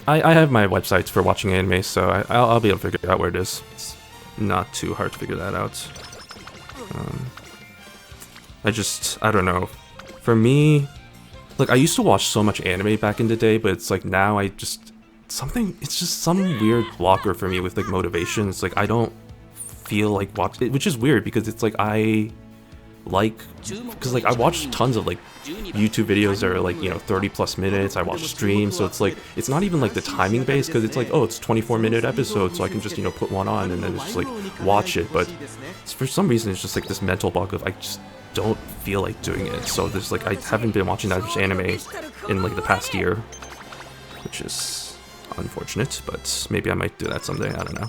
I have my websites for watching anime, so I'll be able to figure out where it is. It's not too hard to figure that out. I don't know. For me, like, I used to watch so much anime back in the day, but it's like now it's just some weird blocker for me with like motivation. It's like I don't feel like watching, which is weird because it's like I watch tons of like YouTube videos that are like, you know, 30+ minutes. I watch streams, so it's like it's not even like the timing based, because it's like, oh, it's 24-minute episode, so I can just, you know, put one on and then just like watch it. But for some reason it's just like this mental block of I just don't feel like doing it. So there's like I haven't been watching that much anime in like the past year, which is unfortunate, but maybe I might do that someday. I don't know.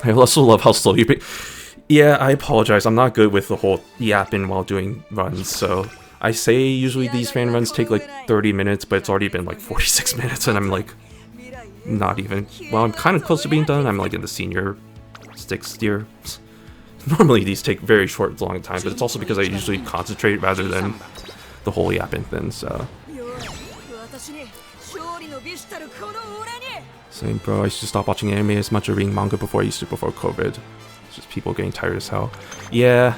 I also love how slow you be. Yeah, I apologize. I'm not good with the whole yapping while doing runs, so I say usually these fan runs take like 30 minutes, but it's already been like 46 minutes, and I'm like not even. Well, I'm kind of close to being done. I'm like in the senior 6th year. Normally these take very short, long time, but it's also because I usually concentrate rather than the whole yapping thing, so. Same, bro. I used to stop watching anime as much or reading manga before I used to before COVID. It's just people getting tired as hell. Yeah.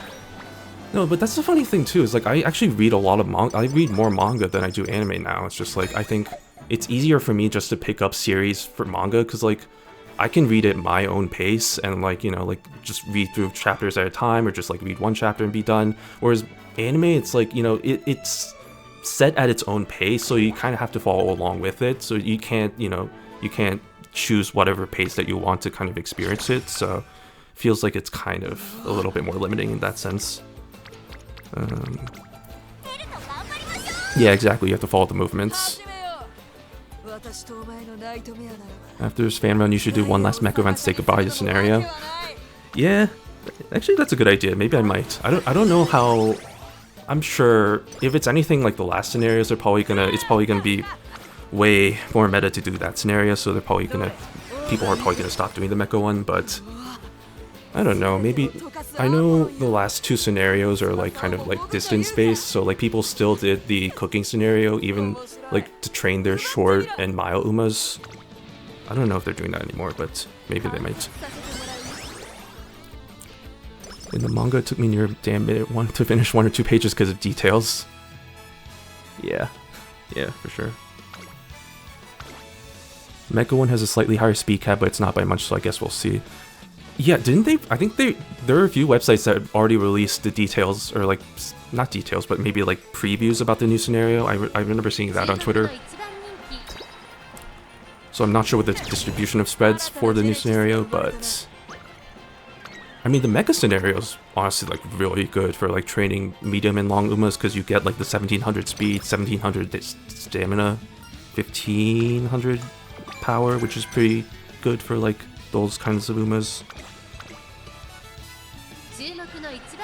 No, but that's the funny thing too, is like I actually read a lot of manga. I read more manga than I do anime now. It's just like I think it's easier for me just to pick up series for manga, because like I can read it at my own pace and like, you know, like just read through chapters at a time, or just like read one chapter and be done. Whereas anime, it's like, you know, it's set at its own pace, so you kind of have to follow along with it. So you can't, you know, you can't choose whatever pace that you want to kind of experience it. So feels like it's kind of a little bit more limiting in that sense. Yeah, exactly. You have to follow the movements. After this fan run, you should do one last mecha event to say goodbye to scenario. Yeah, actually that's a good idea. Maybe I might. I don't know how. I'm sure if it's anything like the last scenarios, it's probably gonna be way more meta to do that scenario. So people are probably gonna stop doing the mecha one. But I don't know. Maybe I know the last two scenarios are like kind of like distance based. So like people still did the cooking scenario even like to train their short and mile umas. I don't know if they're doing that anymore, but maybe they might. In the manga, it took me near a damn minute one to finish 1 or 2 pages because of details. Yeah, for sure. Mecha one has a slightly higher speed cap, but it's not by much, so I guess we'll see. Yeah, didn't they? I think there are a few websites that already released the details, or like, not details, but maybe like previews about the new scenario. I remember seeing that on Twitter. So I'm not sure what the distribution of spreads for the new scenario, but I mean, the mecha scenario is honestly like really good for like training medium and long umas, because you get like the 1700 speed, 1700 stamina, 1500 power, which is pretty good for like those kinds of umas.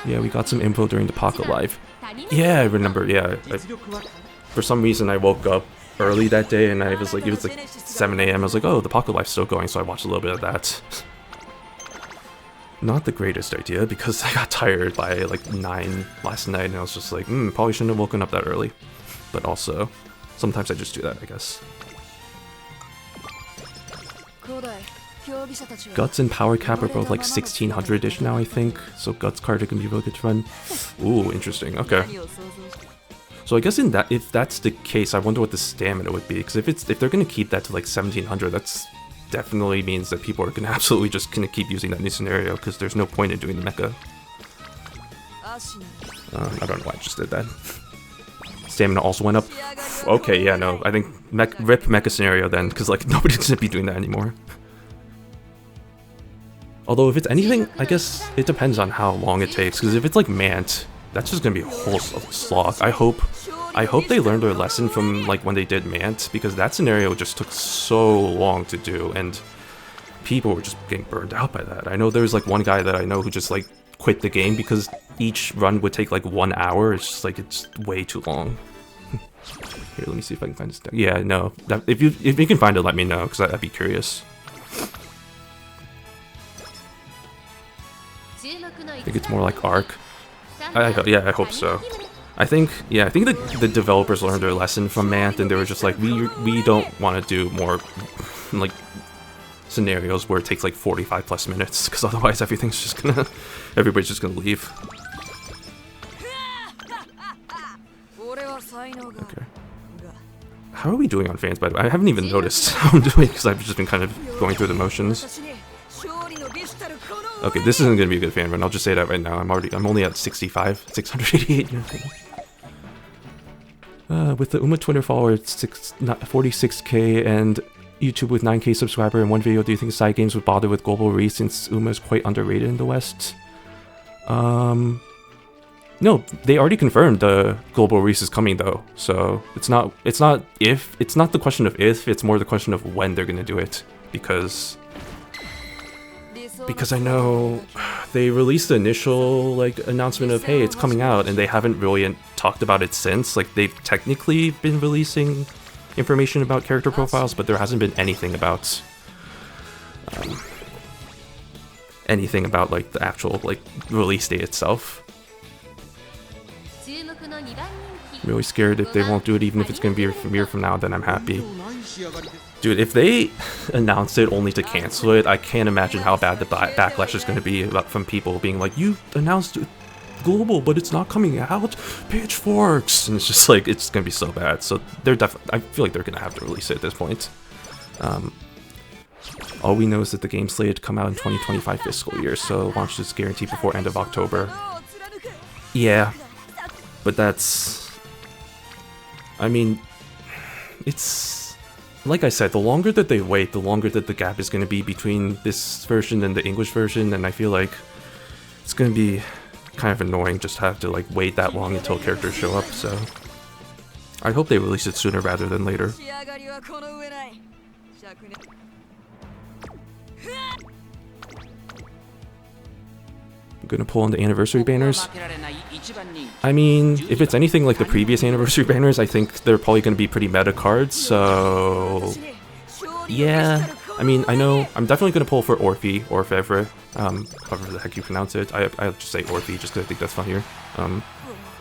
Yeah, we got some info during the Pocket Live. Yeah, I remember. Yeah, for some reason I woke up early that day and it was like 7 a.m. I was like, oh, the Pocket Life's still going, so I watched a little bit of that. Not the greatest idea, because I got tired by like 9 last night and I was just like, probably shouldn't have woken up that early. But also, sometimes I just do that, I guess. Guts and Power Cap are both like 1600-ish now, I think. So Guts card can be really good to run. Ooh, interesting. Okay. So I guess if that's the case, I wonder what the stamina would be. Because if they're gonna keep that to like 1700, that's definitely means that people are gonna absolutely just gonna keep using that new scenario, because there's no point in doing the mecha. I don't know why I just did that. Stamina also went up. Okay, yeah, no, I think rip mecha scenario then, because like nobody's gonna be doing that anymore. Although if it's anything, I guess it depends on how long it takes, because if it's like Mant, that's just gonna be a whole slog. I hope they learned their lesson from like when they did Mant, because that scenario just took so long to do and people were just getting burned out by that. I know there's like one guy that I know who just like quit the game because each run would take like 1 hour. It's just like, it's way too long. Here, let me see if I can find this. Yeah, no, if you can find it, let me know, because I'd be curious. I think it's more like Arc. Yeah, I hope so. I think the developers learned their lesson from Mant, and they were just like, we don't want to do more like scenarios where it takes like 45 plus minutes, because otherwise everybody's just gonna leave. Okay. How are we doing on fans, by the way? I haven't even noticed how I'm doing, because I've just been kind of going through the motions. Okay, this isn't gonna be a good fan run. I'll just say that right now. I'm only at 688. With the Uma Twitter follower at 46k and YouTube with 9k subscriber and one video, do you think side games would bother with global release since Uma is quite underrated in the West? No, they already confirmed the global release is coming though, so it's not the question of if, it's more the question of when they're gonna do it, because I know they released the initial like announcement of, hey, it's coming out, and they haven't really talked about it since. Like, they've technically been releasing information about character profiles, but there hasn't been anything about like the actual like release date itself. I'm really scared if they won't do it, even if it's gonna be a year from now, then I'm happy. Dude, if they announce it only to cancel it, I can't imagine how bad the backlash is going to be from people being like, you announced global, but it's not coming out? Pitchforks! And it's just like, it's going to be so bad. So they're I feel like they're going to have to release it at this point. All we know is that the game's slated to come out in 2025 fiscal year, so launch is guaranteed before end of October. Yeah, but that's... I mean, it's... Like I said, the longer that they wait, the longer that the gap is going to be between this version and the English version, and I feel like it's going to be kind of annoying just to have to like wait that long until characters show up, so I hope they release it sooner rather than later. I'm gonna pull on the anniversary banners. I mean, if it's anything like the previous anniversary banners, I think they're probably gonna be pretty meta cards, so... Yeah, I mean, I know, I'm definitely gonna pull for Orphe, or Orfevre, however the heck you pronounce it. I'll just say Orphe, just because I think that's funnier.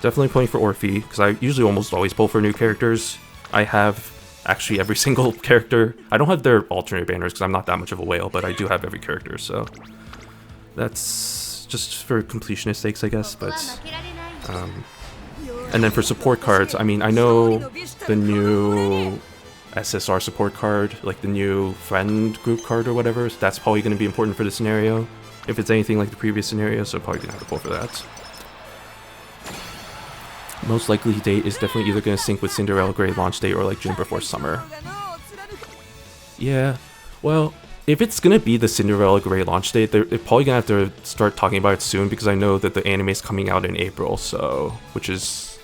Definitely pulling for Orphe, because I usually almost always pull for new characters. I have actually every single character. I don't have their alternate banners, because I'm not that much of a whale, but I do have every character, so... That's... just for completionist sakes, I guess, but and then for support cards, I mean, I know the new SSR support card, like the new friend group card or whatever, so that's probably going to be important for the scenario, if it's anything like the previous scenario, so probably going to have to pull for that. Most likely date is definitely either going to sync with Cinderella Grey launch date or like June before summer. Yeah, well, if it's gonna be the Cinderella Grey launch date, they're probably gonna have to start talking about it soon, because I know that the anime is coming out in April, so... Which is...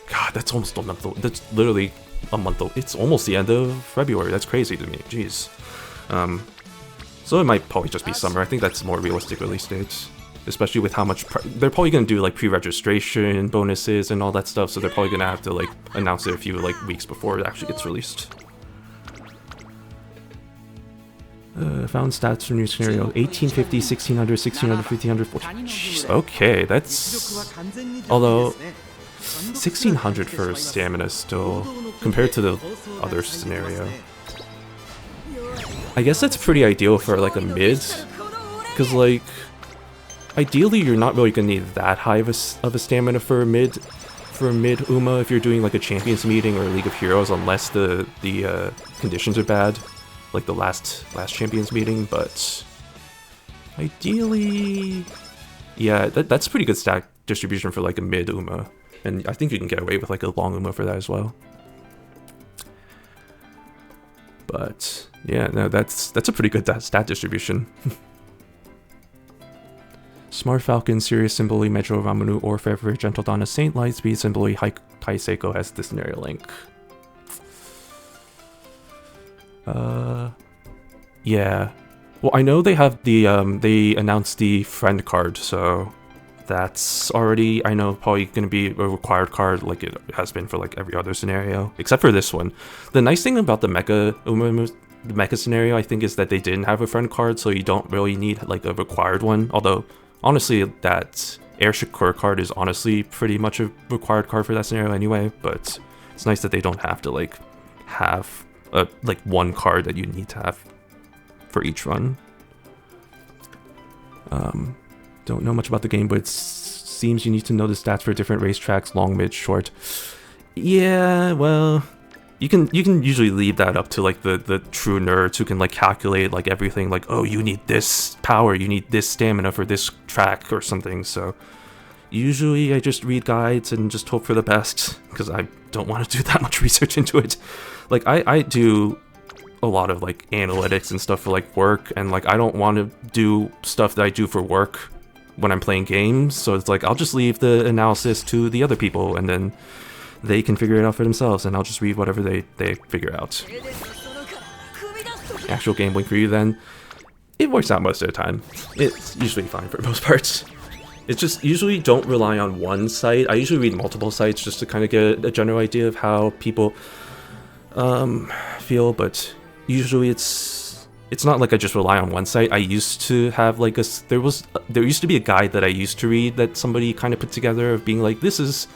God, that's almost a month... That's literally a month... It's almost the end of February, that's crazy to me, jeez. So it might probably just be summer. I think that's a more realistic release date. Especially with how much... They're probably gonna do like pre-registration bonuses and all that stuff, so they're probably gonna have to like announce it a few like weeks before it actually gets released. Found stats for new scenario: 1850, 1600, 1600, 1500, 1400. Jeez, okay, that's... Although, 1600 for stamina still, compared to the other scenario. I guess that's pretty ideal for like a mid, because like, ideally you're not really gonna need that high of a stamina for a mid Uma if you're doing like a Champions meeting or a League of Heroes, unless the conditions are bad. Like the last Champions meeting, but ideally, yeah, that's pretty good stat distribution for like a mid Uma, and I think you can get away with like a long Uma for that as well. But yeah, no, that's a pretty good stat distribution. Smart Falcon, Sirius Symboli, Metro Ramanu, Orfevre, Gentle Donna, Saint Lightspeed, Symboli, Tai Seiko has the scenario link. Yeah. Well, I know they have the, they announced the friend card, so that's already, I know, probably gonna be a required card like it has been for like every other scenario, except for this one. The nice thing about the mecha scenario, I think, is that they didn't have a friend card, so you don't really need like a required one, although, honestly, that Airship Core card is honestly pretty much a required card for that scenario anyway, but it's nice that they don't have to like have like one card that you need to have for each run. Don't know much about the game, but it seems you need to know the stats for different racetracks, long, mid, short. Yeah, well, you can usually leave that up to like the true nerds who can like calculate like everything, like, oh, you need this power, you need this stamina for this track or something. So usually I just read guides and just hope for the best, because I don't want to do that much research into it. Like I do a lot of like analytics and stuff for like work, and like I don't want to do stuff that I do for work when I'm playing games, so it's like I'll just leave the analysis to the other people, and then they can figure it out for themselves, and I'll just read whatever they figure out. Actual gambling for you then, it works out most of the time. It's usually fine for most parts. It's just usually don't rely on one site. I usually read multiple sites just to kind of get a general idea of how people feel, but usually it's not like I just rely on one site. I used to have like there used to be a guide that I used to read that somebody kind of put together of being like, these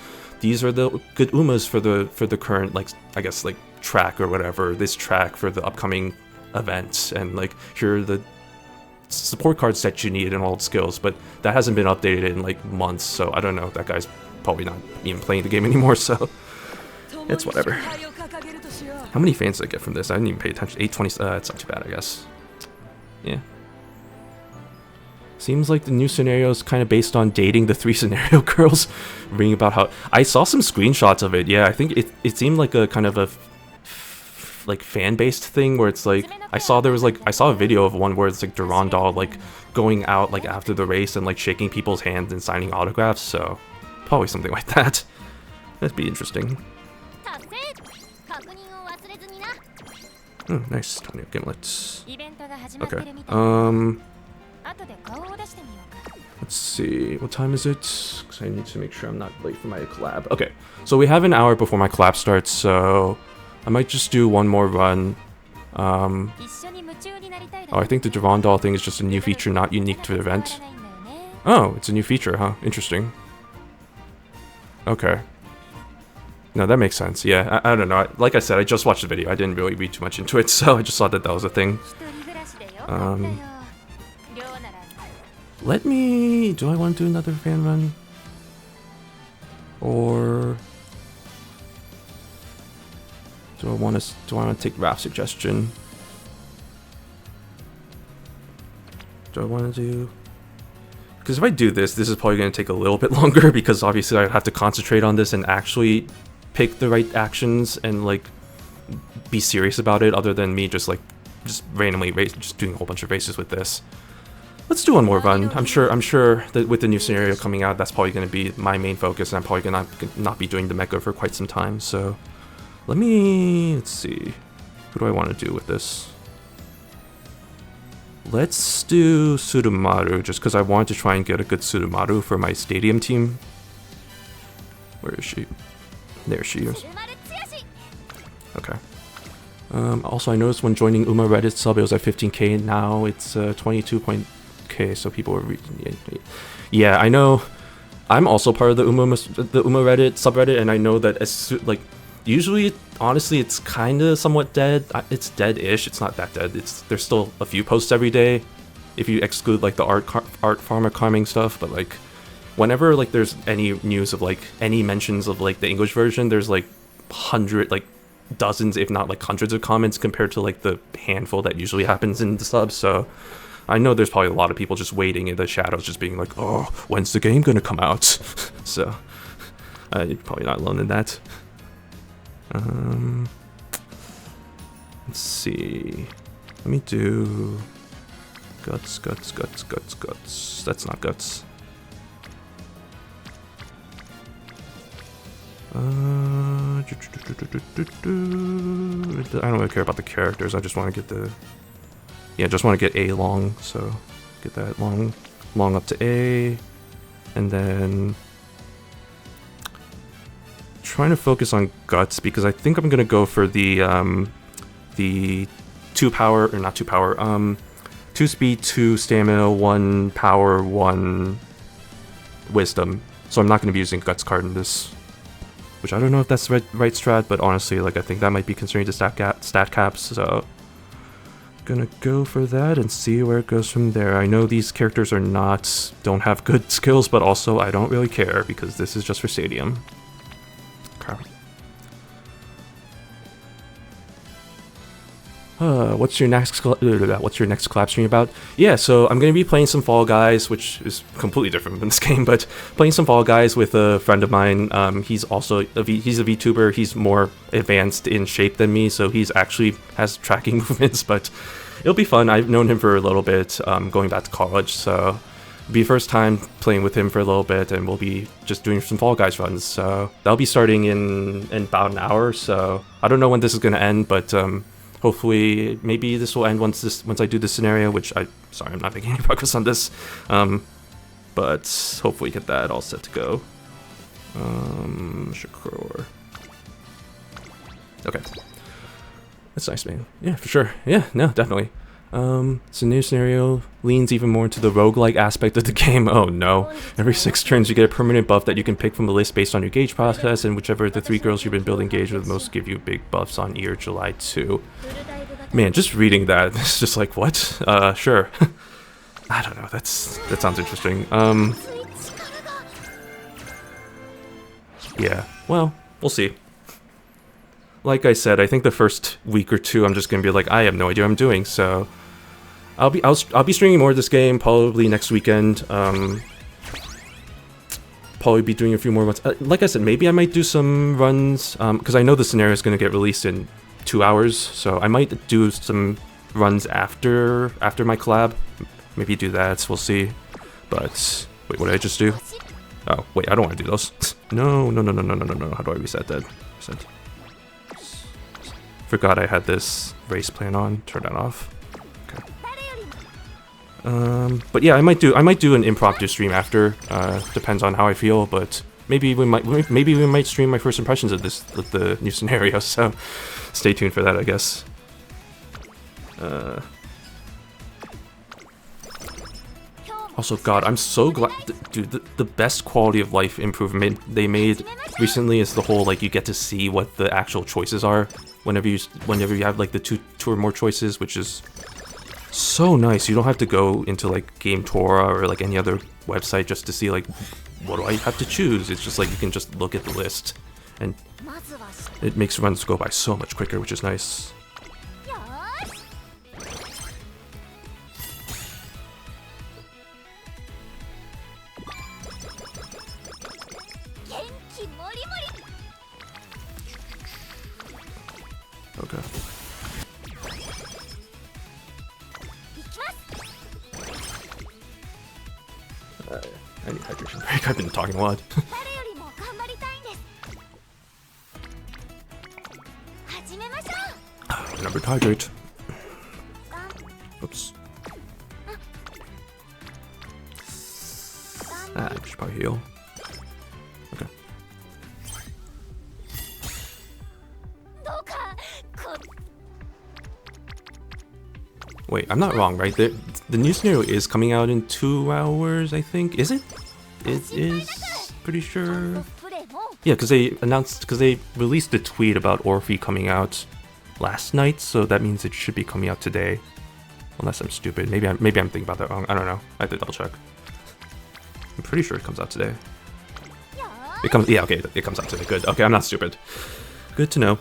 are the good umas for the current, like, I guess, like track or whatever, this track for the upcoming event, and like here are the support cards that you need and all the skills, but that hasn't been updated in like months, so I don't know, that guy's probably not even playing the game anymore, so it's whatever. How many fans did I get from this? I didn't even pay attention. 820, it's not too bad, I guess. Yeah. Seems like the new scenario is kind of based on dating the 3 scenario girls, reading about how... I saw some screenshots of it, yeah, I think it seemed like a kind of a like fan-based thing where it's like, I saw a video of one where it's like Durandal like going out like after the race and like shaking people's hands and signing autographs, so probably something like that. That'd be interesting. Oh, nice. 20 gimlets. Okay. Let's see. What time is it? Because I need to make sure I'm not late for my collab. Okay. So we have an hour before my collab starts, so I might just do one more run. Oh, I think the Durandal thing is just a new feature, not unique to the event. Oh, it's a new feature, huh? Interesting. Okay. No, that makes sense. Yeah, I don't know. Like I said, I just watched the video. I didn't really read too much into it, so I just thought that was a thing. Let me... Do I want to do another fan run? Or... Do I want to take Raph's suggestion? Do I want to do... Because if I do this is probably going to take a little bit longer, because obviously I have to concentrate on this and actually pick the right actions and like be serious about it, other than me just randomly just doing a whole bunch of races with this. Let's do one more run. I'm sure that with the new scenario coming out, that's probably going to be my main focus, and I'm probably going to not be doing the mecha for quite some time. So let's see, who do I want to do with this? Let's do Surumaru, just because I want to try and get a good Surumaru for my stadium team. Where is she? There she is. Okay. Also, I noticed when joining Uma Reddit sub, it was at 15k. Now it's 22k, so people are... Yeah, I know. I'm also part of the Uma Reddit subreddit, and I know that usually, honestly, it's kind of somewhat dead. It's dead-ish. It's not that dead. There's still a few posts every day, if you exclude like the art farmer calming stuff. But like, whenever like there's any news of like any mentions of like the English version, there's like dozens, if not like hundreds of comments compared to like the handful that usually happens in the subs. So I know there's probably a lot of people just waiting in the shadows, just being like, oh, when's the game gonna come out? So you're probably not alone in that. Let's see. Let me do guts. That's not guts. I don't really care about the characters. I just want to get just want to get A long. So get that long up to A, and then trying to focus on guts, because I think I'm gonna go for the 2 power, or not 2 power, 2 speed, 2 stamina, 1 power, 1 Wisdom, so I'm not going to be using Guts card in this. Which I don't know if that's the right strat, but honestly, like, I think that might be considering the stat caps, so... Gonna go for that and see where it goes from there. I know these characters don't have good skills, but also I don't really care, because this is just for Stadium. Okay. What's your next collab stream about? Yeah, so I'm gonna be playing some Fall Guys, which is completely different than this game, but playing some Fall Guys with a friend of mine. He's also he's a VTuber. He's more advanced in shape than me, so he's actually has tracking movements. But it'll be fun. I've known him for a little bit, going back to college, so it'll be first time playing with him for a little bit, and we'll be just doing some Fall Guys runs. So that'll be starting in about an hour. So I don't know when this is gonna end, but hopefully, maybe this will end once I do this scenario, which sorry, I'm not making any progress on this. But hopefully get that all set to go. Shakur. Okay. That's nice, man. Yeah, for sure. Yeah, no, definitely. So new scenario leans even more into the roguelike aspect of the game. Oh no. Every 6 turns you get a permanent buff that you can pick from the list based on your gauge process, and whichever of the 3 girls you've been building gauge with most give you big buffs on year July 2. Man, just reading that, it's just like, what? Sure. I don't know, that sounds interesting. Yeah, well, we'll see. Like I said, I think the first week or two I'm just gonna be like, I have no idea what I'm doing, so I'll be streaming more of this game probably next weekend. Probably be doing a few more runs. Like I said, maybe I might do some runs, because I know the scenario is gonna get released in 2 hours, so I might do some runs after my collab. Maybe do that, we'll see. But wait, what did I just do? Oh wait, I don't want to do those. No. How do I reset that? Reset. Forgot I had this race plan on. Turn that off. Okay. But yeah, I might do an impromptu stream after. Depends on how I feel, but maybe we might stream my first impressions of the new scenario. So stay tuned for that, I guess. Also, God, I'm so glad, dude. The best quality of life improvement they made recently is the whole, like, you get to see what the actual choices are whenever you have like the two or more choices, which is so nice. You don't have to go into like Game Tora or like any other website just to see like, what do I have to choose. It's just like you can just look at the list, and it makes runs go by so much quicker, which is nice. Okay. I need hydration break. I've been talking a lot. Remember to hydrate. Oops. I should probably heal. Okay. Wait, I'm not wrong, right? The new scenario is coming out in 2 hours, I think. Is it? It is. Pretty sure. Yeah, because they released a tweet about Orphe coming out last night, so that means it should be coming out today. Unless I'm stupid. Maybe I'm thinking about that wrong. I don't know. I have to double check. I'm pretty sure it comes out today. Yeah, okay, it comes out today. Good. Okay, I'm not stupid. Good to know.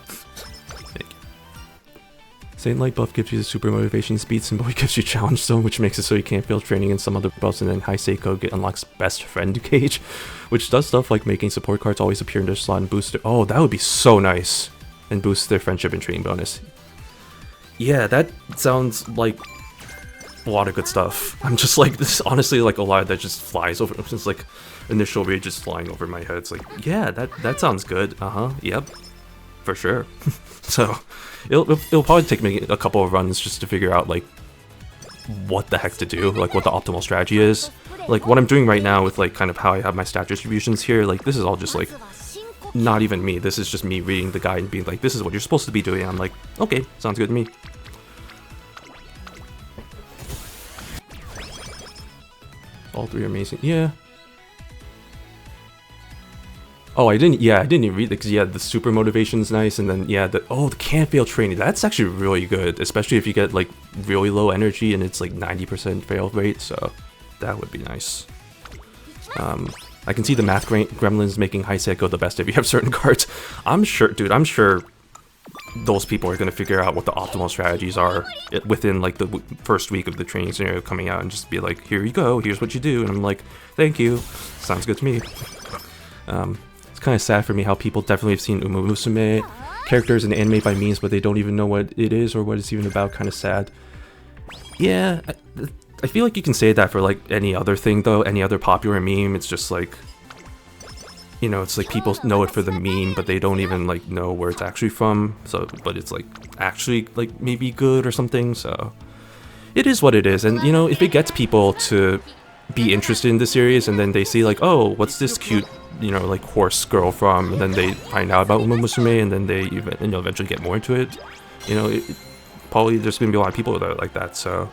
Saint Light buff gives you the super motivation speed symbol. It gives you challenge zone, which makes it so you can't fail training in some other buffs, and then High Seiko unlocks best friend gauge, which does stuff like making support cards always appear in their slot and boost their— oh, that would be so nice. And boost their friendship and training bonus. Yeah, that sounds like a lot of good stuff. I'm just like, this honestly like a lot that just flies over. It's like initial rage just flying over my head. It's like, yeah, that sounds good. Yep, for sure. So it'll probably take me a couple of runs just to figure out like what the heck to do, like what the optimal strategy is. Like what I'm doing right now with like kind of how I have my stat distributions here, like this is all just like not even me. This is just me reading the guide and being like, this is what you're supposed to be doing. I'm like, okay, sounds good to me. All three are amazing. Yeah. Oh, I didn't. Yeah, I didn't even read it because yeah, the super motivation's nice, and then yeah, the can't fail training. That's actually really good, especially if you get like really low energy and it's like 90% fail rate. So that would be nice. I can see the math gremlins making Heisei go the best if you have certain cards. I'm sure, dude. I'm sure those people are gonna figure out what the optimal strategies are within like the first week of the training scenario coming out, and just be like, here you go, here's what you do, and I'm like, thank you, sounds good to me. It's kind of sad for me how people definitely have seen Umamusume characters in anime by memes, but they don't even know what it is or what it's even about. Kind of sad. Yeah, I feel like you can say that for like any other thing though, any other popular meme. It's just like, you know, it's like people know it for the meme, but they don't even like know where it's actually from. So, but it's like actually like maybe good or something. So it is what it is. And you know, if it gets people to be interested in the series, and then they see like, oh, what's this cute, you know, like horse girl from, and then they find out about Umamusume, and then they even, you know, eventually get more into it. You know, probably there's gonna be a lot of people that are like that. So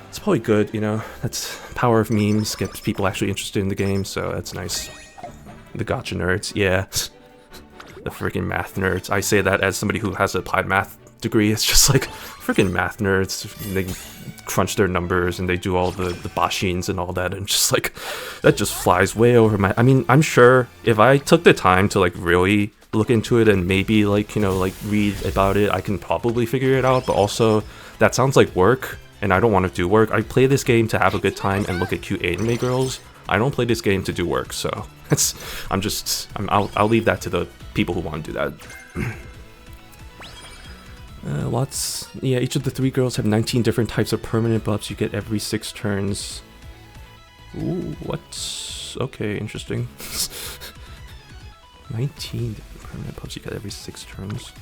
it's probably good. You know, that's power of memes, gets people actually interested in the game. So that's nice. The gotcha nerds, yeah. The freaking math nerds. I say that as somebody who has an applied math degree. It's just like freaking math nerds. They crunch their numbers and they do all the bashins and all that, and just like that just flies way over my. I mean, I'm sure if I took the time to like really look into it and maybe like, you know, like read about it, I can probably figure it out. But also, that sounds like work, and I don't want to do work. I play this game to have a good time and look at cute anime girls. I don't play this game to do work, so I'll leave that to the people who want to do that. Yeah, each of the 3 girls have 19 different types of permanent buffs you get every 6 turns. Ooh, what? Okay, interesting. 19 different permanent buffs you get every 6 turns.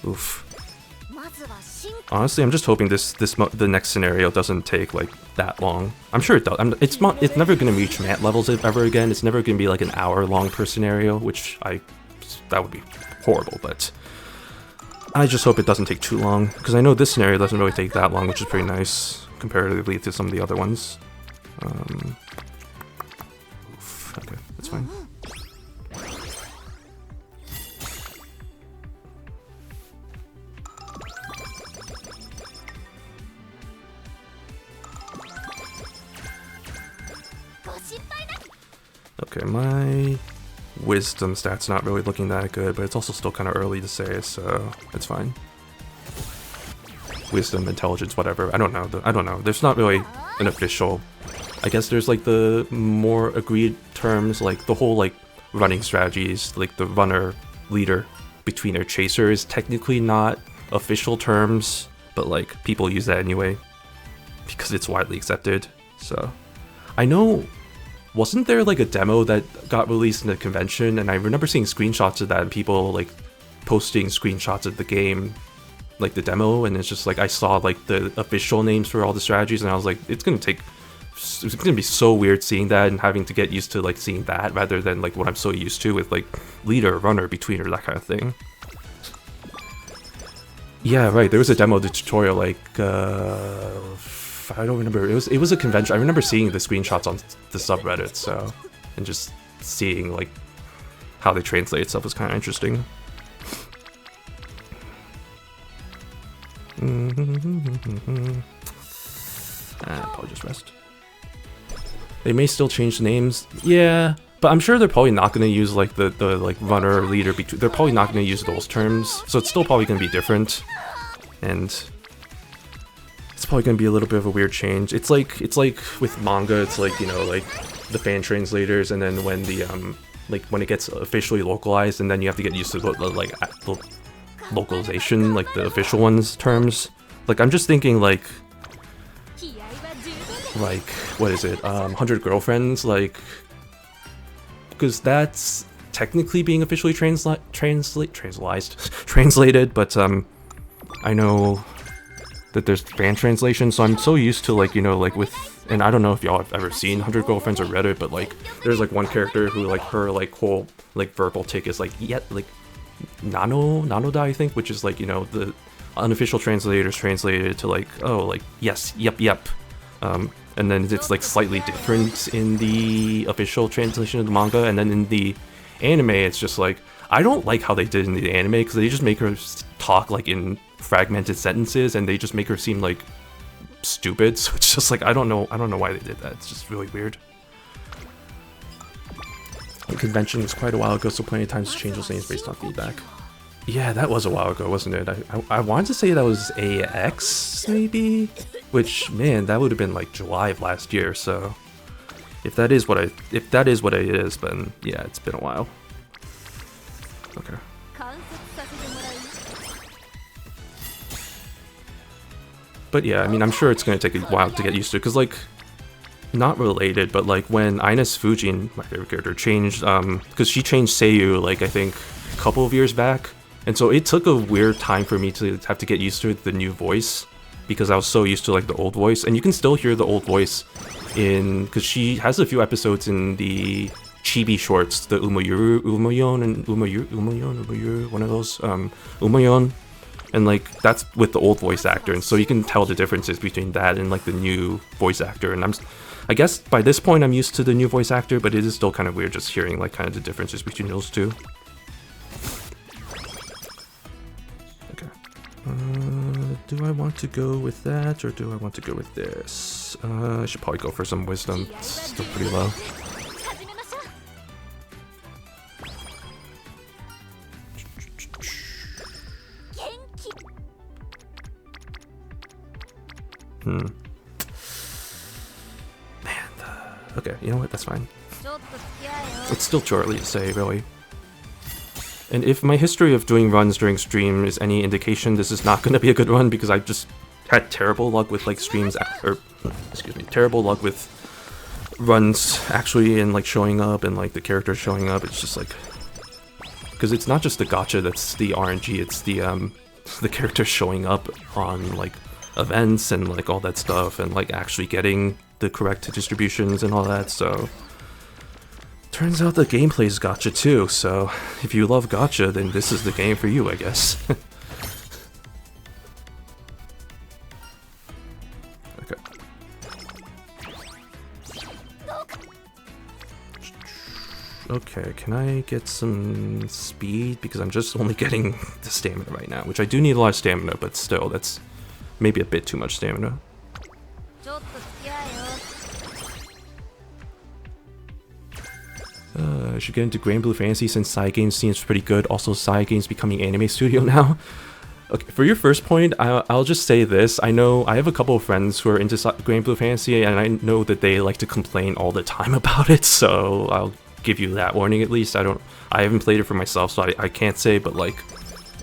Oof. Honestly, I'm just hoping the next scenario doesn't take like that long. I'm sure it does. It's never gonna reach mat levels ever again. It's never gonna be like an hour long per scenario, which that would be horrible. But I just hope it doesn't take too long, because I know this scenario doesn't really take that long, which is pretty nice comparatively to some of the other ones. Okay, that's fine. Okay, my wisdom stat's not really looking that good, but it's also still kind of early to say, so it's fine. Wisdom, intelligence, whatever. I don't know. There's not really an official. I guess there's like the more agreed terms, like the whole like running strategies, like the runner, leader, betweener, chaser is technically not official terms, but like people use that anyway because it's widely accepted. So I know. Wasn't there like a demo that got released in the convention, and I remember seeing screenshots of that and people like posting screenshots of the game, like the demo, and it's just like I saw like the official names for all the strategies, and I was like, it's gonna be so weird seeing that and having to get used to like seeing that rather than like what I'm so used to with like leader, runner, betweener, that kind of thing. Yeah, right, there was a demo, the tutorial, like I don't remember. It was a convention. I remember seeing the screenshots on the subreddit, so, and just seeing like how they translate stuff was kind of interesting. Probably just rest. They may still change names, yeah, but I'm sure they're probably not going to use like the like runner, leader. They're probably not going to use those terms, so it's still probably going to be different, and it's probably going to be a little bit of a weird change. It's like with manga, it's like, you know, like the fan translators, and then when the like when it gets officially localized, and then you have to get used to the localization, like the official ones terms. Like I'm just thinking like what is it? 100 Girlfriends, like, because that's technically being officially translated, but I know that there's fan translation, so I'm so used to like, you know, like with, and I don't know if y'all have ever seen 100 Girlfriends or read it, but like there's like one character who like her like whole like verbal tick is like like Nanoda, I think, which is like, you know, the unofficial translators translated to like, oh, like yes, yep, and then it's like slightly different in the official translation of the manga, and then in the anime it's just like, I don't like how they did in the anime, because they just make her talk like in fragmented sentences, and they just make her seem like stupid. So it's just like, I don't know why they did that. It's just really weird. The convention was quite a while ago, so plenty of times to change those names based on feedback. Yeah, that was a while ago, wasn't it? I wanted to say that was AX, maybe? Which, man, that would have been like July of last year, so... If that is what it is, then yeah, it's been a while. Okay. But yeah, I mean, I'm sure it's gonna take a while to get used to, because like... Not related, but like when Ines Fujin, my favorite character, changed, because she changed Seiyu, like, I think a couple of years back. And so it took a weird time for me to have to get used to the new voice, because I was so used to like the old voice. And you can still hear the old voice in, because she has a few episodes in the chibi shorts, the Umayon, one of those, Umayon. And like, that's with the old voice actor, and so you can tell the differences between that and like the new voice actor. And I guess by this point I'm used to the new voice actor, but it is still kind of weird just hearing like kind of the differences between those two. Do I want to go with that, or do I want to go with this? I should probably go for some wisdom. It's still pretty low. Okay, you know what? That's fine. It's still too early to say, really. And if my history of doing runs during stream is any indication, this is not going to be a good run, because I've just had terrible luck with like streams, terrible luck with runs actually and like showing up and like the characters showing up. It's just like, because it's not just the gacha that's the RNG, it's the characters showing up on like events and like all that stuff, and like actually getting the correct distributions and all that. So turns out the gameplay is gacha too, so if you love gacha, then this is the game for you, I guess. Okay. Okay, can I get some speed? Because I'm just only getting the stamina right now, which I do need a lot of stamina, but still, that's maybe a bit too much stamina. I should get into Grand Blue Fantasy since Cygames seems pretty good. Also, Cygames becoming anime studio now. Okay, for your first point, I'll just say this. I know I have a couple of friends who are into Grand Blue Fantasy, and I know that they like to complain all the time about it, so I'll give you that warning at least. I haven't played it for myself, so I can't say, but like,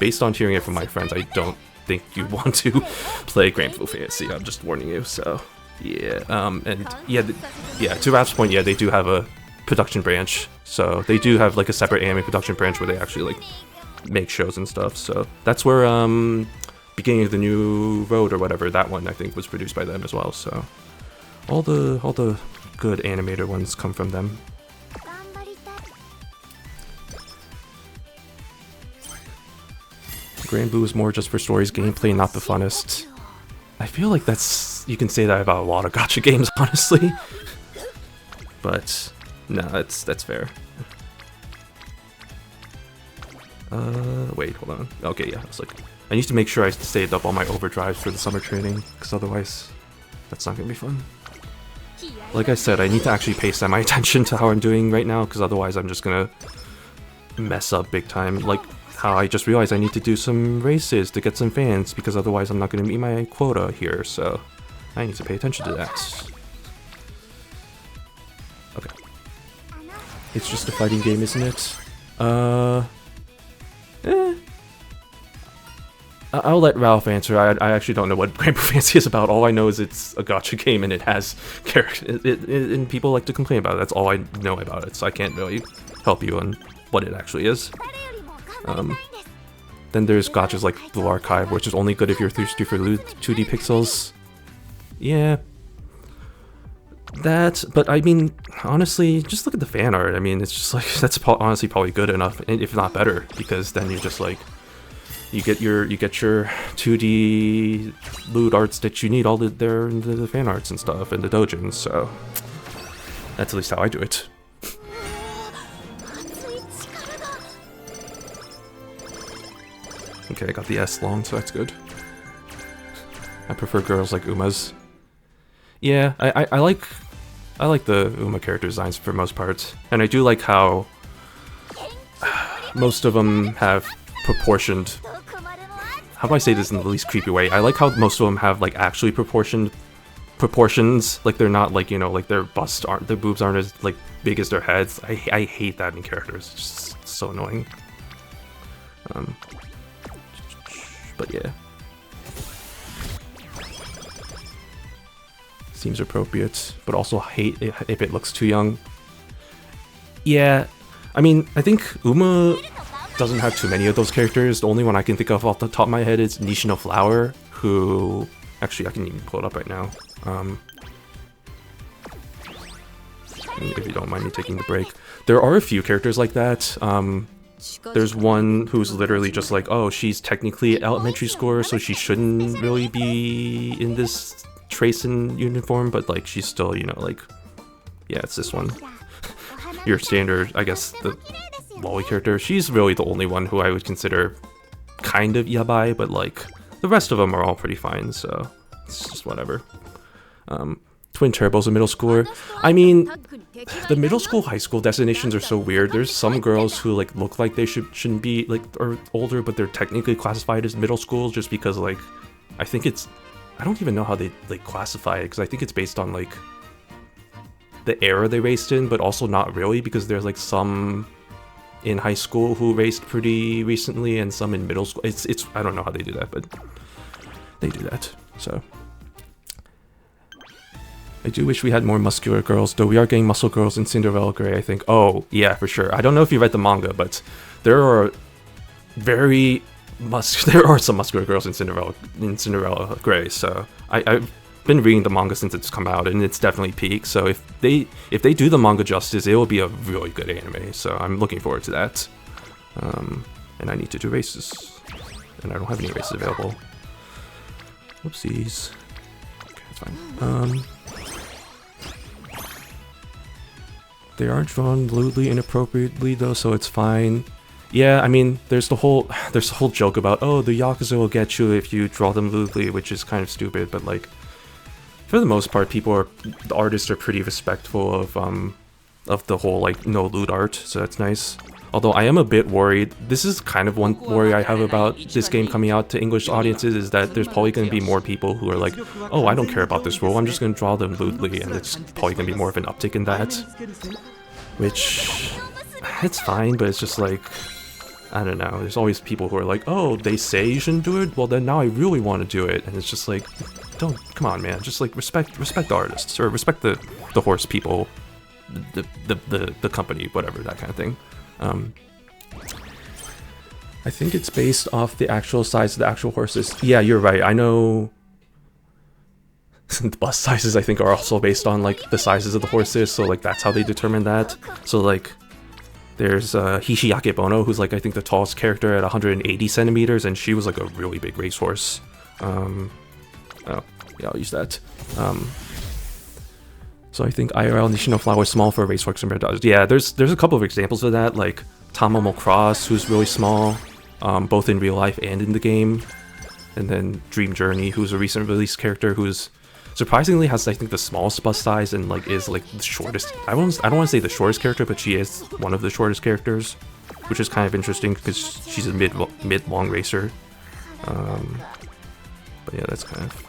based on hearing it from my friends, I don't think you want to play Grand Blue Fantasy. I'm just warning you, so yeah. And yeah, to Rap's point, yeah, they do have a production branch, so they do have like a separate anime production branch where they actually like make shows and stuff. So that's where Beginning of the New Road or whatever, that one I think was produced by them as well. So all the good animator ones come from them. Grand Blue is more just for stories, gameplay, not the funnest. I feel like you can say that about a lot of gacha games, honestly. But no, that's fair. Wait, hold on. Okay, yeah, it's like, I need to make sure I saved up all my overdrives for the summer training, because otherwise that's not gonna be fun. Like I said, I need to actually pay semi-attention to how I'm doing right now, because otherwise I'm just gonna mess up big time. Like how I just realized I need to do some races to get some fans, because otherwise I'm not gonna meet my quota here, so I need to pay attention to that. Okay. It's just a fighting game, isn't it? I'll let Ralph answer. I actually don't know what Grand Blue Fantasy is about. All I know is it's a gacha game and it has characters, and people like to complain about it. That's all I know about it, so I can't really help you on what it actually is. Then there's gachas like Blue Archive, which is only good if you're thirsty for 2D pixels. Yeah. That, but I mean, honestly, just look at the fan art. I mean, it's just like, that's honestly probably good enough, if not better, because then you're just like, you get your 2D loot arts that you need all there in the fan arts and stuff and the dojins. So that's at least how I do it. Okay, I got the S long, so that's good. I prefer girls like Uma's. Yeah, I like the Uma character designs for most part, and I do like how most of them have proportioned. How do I say this in the least creepy way? I like how most of them have like actually proportioned proportions. Like they're not like, you know, like their boobs aren't as like big as their heads. I hate that in characters. It's just so annoying. But yeah. Seems appropriate, but also hate if it looks too young. Yeah, I mean, I think Uma doesn't have too many of those characters. The only one I can think of off the top of my head is Nishino Flower, who... Actually, I can even pull it up right now. If you don't mind me taking the break. There are a few characters like that. There's one who's literally just like, oh, she's technically elementary school, so she shouldn't really be in this tracing uniform, but like she's still, you know, like, yeah, it's this one. Your standard, I guess, the lolly character. She's really the only one who I would consider kind of yabai, but like the rest of them are all pretty fine, so it's just whatever. Twin Turbo's a middle schooler. I mean, the middle school, high school designations are so weird. There's some girls who like look like they shouldn't be like or older, but they're technically classified as middle school just because like I think it's, I don't even know how they like classify it, because I think it's based on like the era they raced in, but also not really, because there's like some in high school who raced pretty recently and some in middle school. It's I don't know how they do that, but they do that. So I do wish we had more muscular girls, though we are getting muscle girls in Cinderella Grey, I think. Oh, yeah, for sure. I don't know if you read the manga, but there are some muscular girls in Cinderella Grey, so I've been reading the manga since it's come out, and it's definitely peaked. So if they do the manga justice, it will be a really good anime. So I'm looking forward to that. And I need to do races, and I don't have any races available. Whoopsies. Okay, that's fine. They aren't drawn lewdly inappropriately though, so it's fine. Yeah, I mean, there's the whole joke about, oh, the Yakuza will get you if you draw them lewdly, which is kind of stupid, but like, for the most part, the artists are pretty respectful of the whole like no lewd art, so that's nice. Although I am a bit worried. This is kind of one worry I have about this game coming out to English audiences, is that there's probably going to be more people who are like, oh, I don't care about this role, I'm just going to draw them lewdly, and it's probably going to be more of an uptick in that. Which, it's fine, but it's just like, I don't know, there's always people who are like, oh, they say you shouldn't do it, well then now I really want to do it, and it's just like, come on man, just like respect the artists, or respect the horse people, the company, whatever, that kind of thing. I think it's based off the actual size of the actual horses. Yeah, you're right, I know the bust sizes I think are also based on like the sizes of the horses, so like that's how they determine that. So like there's Hishiake Bono, who's like I think the tallest character at 180 centimeters, and she was like a really big racehorse. Oh yeah, I'll use that. So I think IRL Nishino Flower is small for a racehorse compared to others. Yeah, there's a couple of examples of that, like Tamamo Cross, who's really small, both in real life and in the game. And then Dream Journey, who's a recent release character who's surprisingly has I think the smallest bust size and like is like the shortest. I don't want to say the shortest character, but she is one of the shortest characters, which is kind of interesting because she's a mid-long racer. But yeah, that's kind of...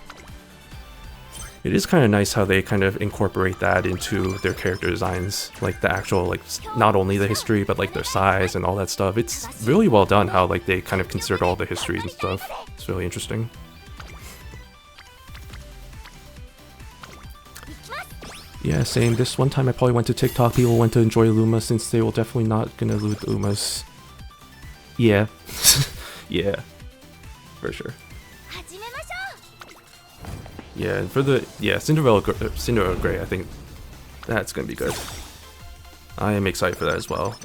It is kind of nice how they kind of incorporate that into their character designs, like the actual, like, not only the history, but like their size and all that stuff. It's really well done how like they kind of considered all the histories and stuff. It's really interesting. Yeah, same. This one time I probably went to TikTok, people went to enjoy Luma since they will definitely not gonna loot Umas. Yeah. Yeah. For sure. Yeah, and for the Cinderella Grey, I think that's gonna be good. I am excited for that as well.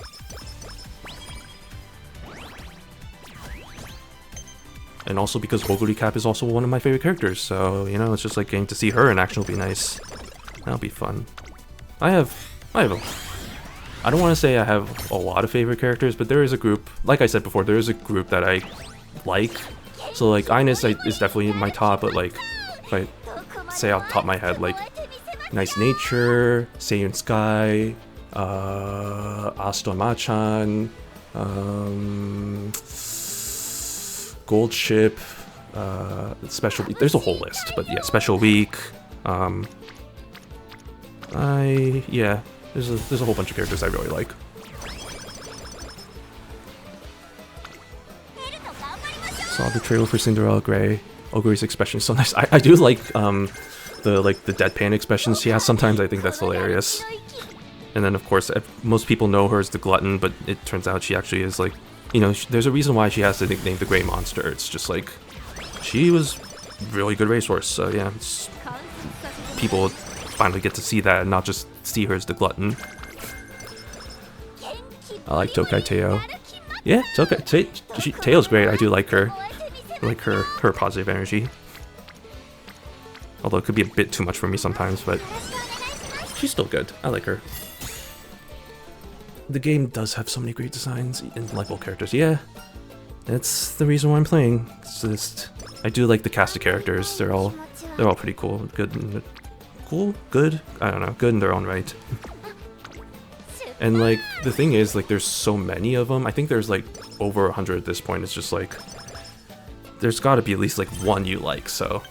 and also because Oguri Cap is also one of my favorite characters, so you know, it's just like getting to see her in action will be nice. That'll be fun. I don't want to say I have a lot of favorite characters, but there is a group, like I said before, there is a group that I like. So like Ines is definitely in my top, but like if I say off the top of my head, like Nice Nature, Seiyun Sky, Aston Machan, Gold Ship, Special. There's a whole list, but yeah, Special Week. There's a whole bunch of characters I really like. Saw the trailer for Cinderella Grey. Oguri's expression is so nice. I do like the deadpan expressions she has sometimes. I think that's hilarious. And then of course most people know her as the Glutton, but it turns out she actually is like, you know, there's a reason why she has the nickname the Grey Monster. It's just like she was really good racehorse. So yeah, people finally get to see that and not just see her as the Glutton. I like Tokai Teo. Yeah, Teo's great. I do like her. I like her positive energy. Although it could be a bit too much for me sometimes, but she's still good. I like her. The game does have so many great designs and likable characters. Yeah, that's the reason why I'm playing. It's just I do like the cast of characters. They're all pretty cool. Good. I don't know. Good in their own right. And like the thing is, like there's so many of them. I think there's like over 100 at this point. It's just like there's got to be at least like one you like. So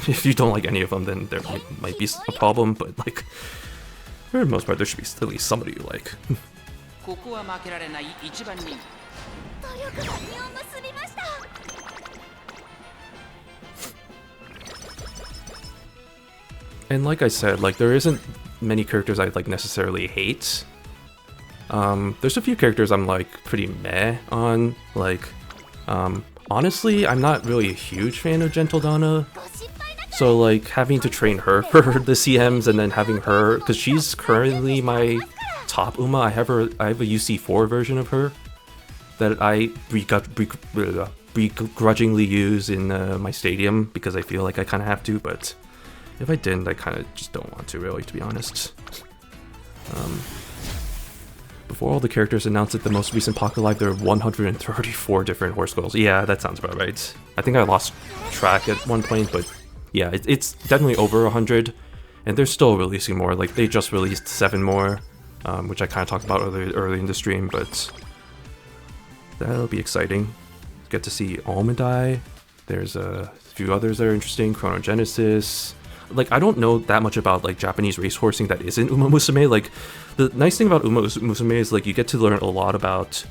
if you don't like any of them, then there might be a problem. But like for the most part, there should be at least somebody you like. And like I said, like there isn't many characters I like necessarily hate. There's a few characters I'm like pretty meh on. Like, honestly, I'm not really a huge fan of Gentle Donna. So like having to train her for the CMs and then having her, because she's currently my top Uma. I have a UC4 version of her that I begrudgingly use in my stadium because I feel like I kind of have to, but if I didn't, I kind of just don't want to really, to be honest. Before all the characters announced at the most recent Pocket Live, there were 134 different horse girls. Yeah, that sounds about right. I think I lost track at one point, but yeah, it's definitely over 100, and they're still releasing more. Like they just released 7 more, which I kind of talked about early in the stream, but that'll be exciting. Get to see Almedai. There's a few others that are interesting. Chronogenesis. Like, I don't know that much about, like, Japanese racehorsing that isn't Umamusume. Like, the nice thing about Umamusume is, like, you get to learn a lot about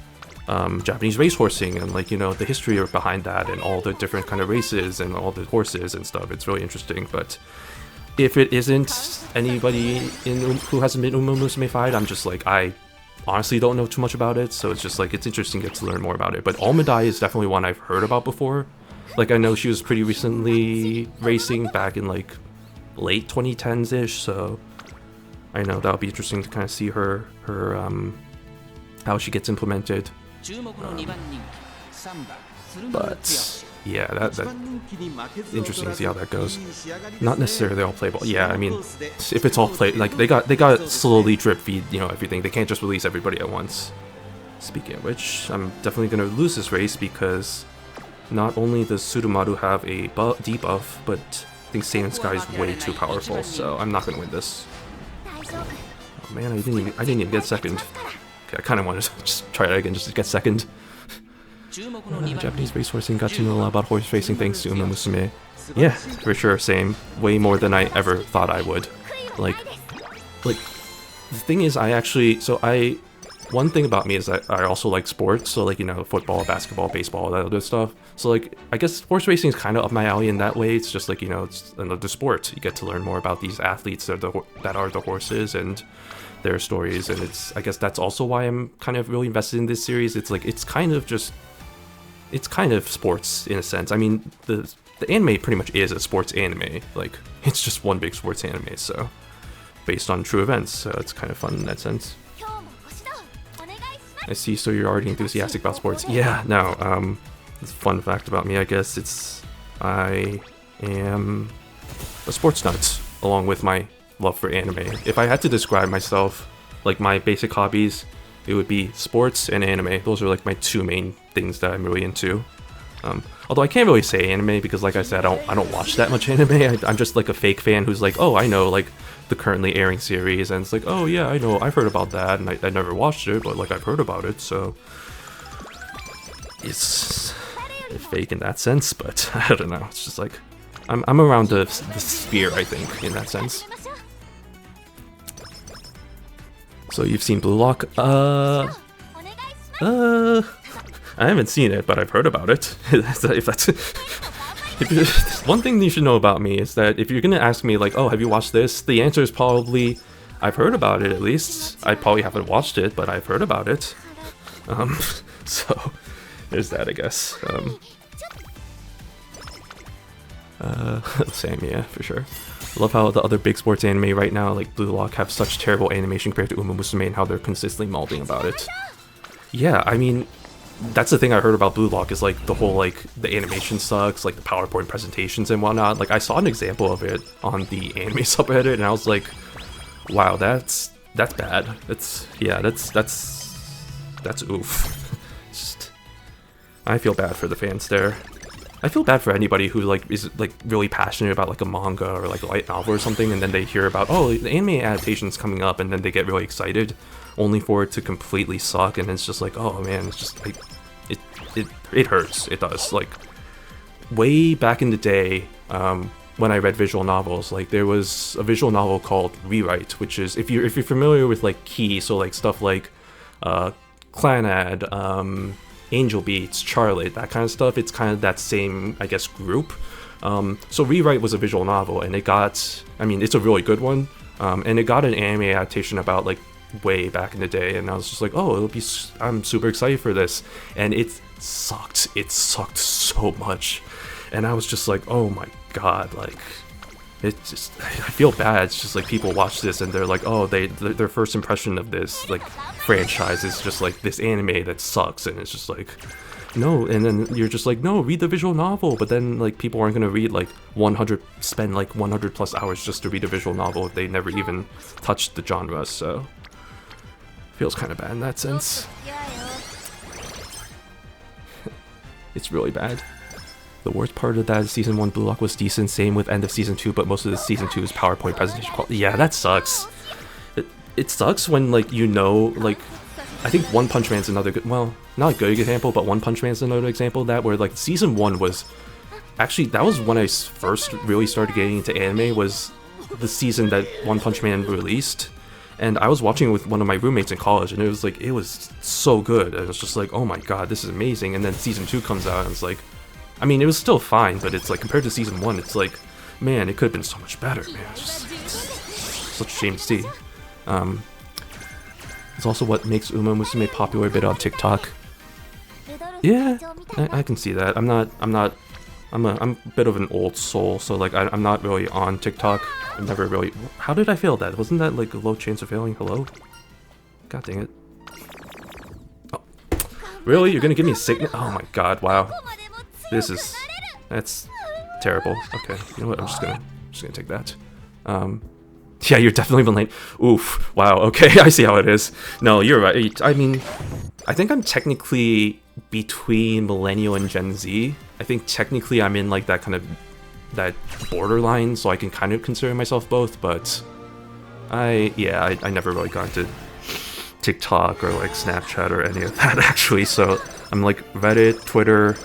Japanese racehorsing and, like, you know, the history behind that and all the different kind of races and all the horses and stuff. It's really interesting, but if it isn't anybody who hasn't been Umamusume-fied, I'm just, like, I honestly don't know too much about it, so it's just, like, it's interesting to get to learn more about it. But Almedai is definitely one I've heard about before. Like, I know she was pretty recently racing back in, like, late 2010s-ish, so I know that'll be interesting to kind of see her how she gets implemented. But yeah, that's interesting to see how that goes. Not necessarily all playable. Yeah, I mean, if it's all play, like they got slowly drip feed, you know, everything. They can't just release everybody at once. Speaking of which, I'm definitely gonna lose this race because not only does Surumaru have a debuff, but I think Seiyun Sky is way too powerful, so I'm not gonna win this. Oh man, I didn't even get second. Okay, I kind of wanted to just try that again, just to get second. Japanese racehorsing got to know a lot about horse racing thanks to Umamusume. Yeah, for sure, same. Way more than I ever thought I would. Like, the thing is, one thing about me is that I also like sports, so like, you know, football, basketball, baseball, that other stuff. So like, I guess horse racing is kind of up my alley in that way. It's just like, you know, it's another sport. You get to learn more about these athletes that are the horses and their stories, and I guess that's also why I'm kind of really invested in this series. It's like, it's kind of sports in a sense. I mean, the anime pretty much is a sports anime. Like, it's just one big sports anime, so based on true events, so it's kind of fun in that sense. I see, so you're already enthusiastic about sports. Yeah, no, It's a fun fact about me, I guess. I am a sports nut, along with my love for anime. If I had to describe myself, like my basic hobbies, it would be sports and anime. Those are like my two main things that I'm really into. Although I can't really say anime because, like I said, I don't watch that much anime. I'm just like a fake fan who's like, oh, I know like the currently airing series, and it's like, oh yeah, I know, I've heard about that, and I never watched it, but like I've heard about it, so it's fake in that sense. But I don't know. It's just like I'm around the sphere, I think, in that sense. So you've seen Blue Lock? I haven't seen it, but I've heard about it. One thing you should know about me is that if you're gonna ask me like, oh, have you watched this? The answer is probably, I've heard about it at least. I probably haven't watched it, but I've heard about it. So there's that, I guess. Same, yeah, for sure. I love how the other big sports anime right now, like Blue Lock, have such terrible animation compared to Umamusume and how they're consistently malding about it. Yeah, I mean, that's the thing I heard about Blue Lock is like the whole like the animation sucks, like the PowerPoint presentations and whatnot. Like I saw an example of it on the anime subreddit and I was like, wow, that's bad. That's oof. Just, I feel bad for the fans there. I feel bad for anybody who like is like really passionate about like a manga or like a light novel or something, and then they hear about, oh, the anime adaptation's coming up, and then they get really excited, only for it to completely suck, and it's just like, oh man, it's just like it hurts. It does. Like way back in the day, when I read visual novels, like there was a visual novel called Rewrite, which is if you're familiar with like Key, so like stuff like Clanad, Angel Beats, Charlotte, that kind of stuff. It's kind of that same, I guess, group. So Rewrite was a visual novel, and it got, I mean, it's a really good one, and it got an anime adaptation about like way back in the day, and I was just like, oh, I'm super excited for this, and it sucked so much, and I was just like, oh my god, like, it just, I feel bad. It's just like people watch this and they're like, oh, their first impression of this like franchise is just like this anime that sucks, and it's just like, no, and then you're just like, no, read the visual novel, but then like people aren't gonna read like spend like 100 plus hours just to read a visual novel if they never even touched the genre, so feels kind of bad in that sense. It's really bad. The worst part of that is Season 1 Blue Lock was decent, same with end of Season 2, but most of the Season 2's PowerPoint presentation quality. Yeah, that sucks. It sucks when, like, you know, like, I think One Punch Man's another good, well, not a good example, but One Punch Man's another example of that, where, like, Season 1 was, actually, that was when I first really started getting into anime, was the season that One Punch Man released, and I was watching it with one of my roommates in college, and it was so good, and it was just like, oh my god, this is amazing, and then Season 2 comes out, and it's like, I mean, it was still fine, but it's like, compared to Season 1, it's like, man, it could have been so much better, man. It's such a shame to see. It's also what makes Umamusume popular a bit on TikTok. Yeah, I can see that. I'm a bit of an old soul, so like, I'm not really on TikTok. I've never really, how did I fail that? Wasn't that like a low chance of failing? Hello? God dang it. Oh. Really? You're gonna give me a signal? Oh my god, wow. That's terrible. Okay, you know what? I'm just gonna take that. Yeah, you're definitely been late. Oof. Wow. Okay, I see how it is. No, you're right. I mean, I think I'm technically between Millennial and Gen Z. I think technically I'm in like that kind of that borderline, so I can kind of consider myself both. But I never really got into TikTok or like Snapchat or any of that actually. So I'm like Reddit, Twitter,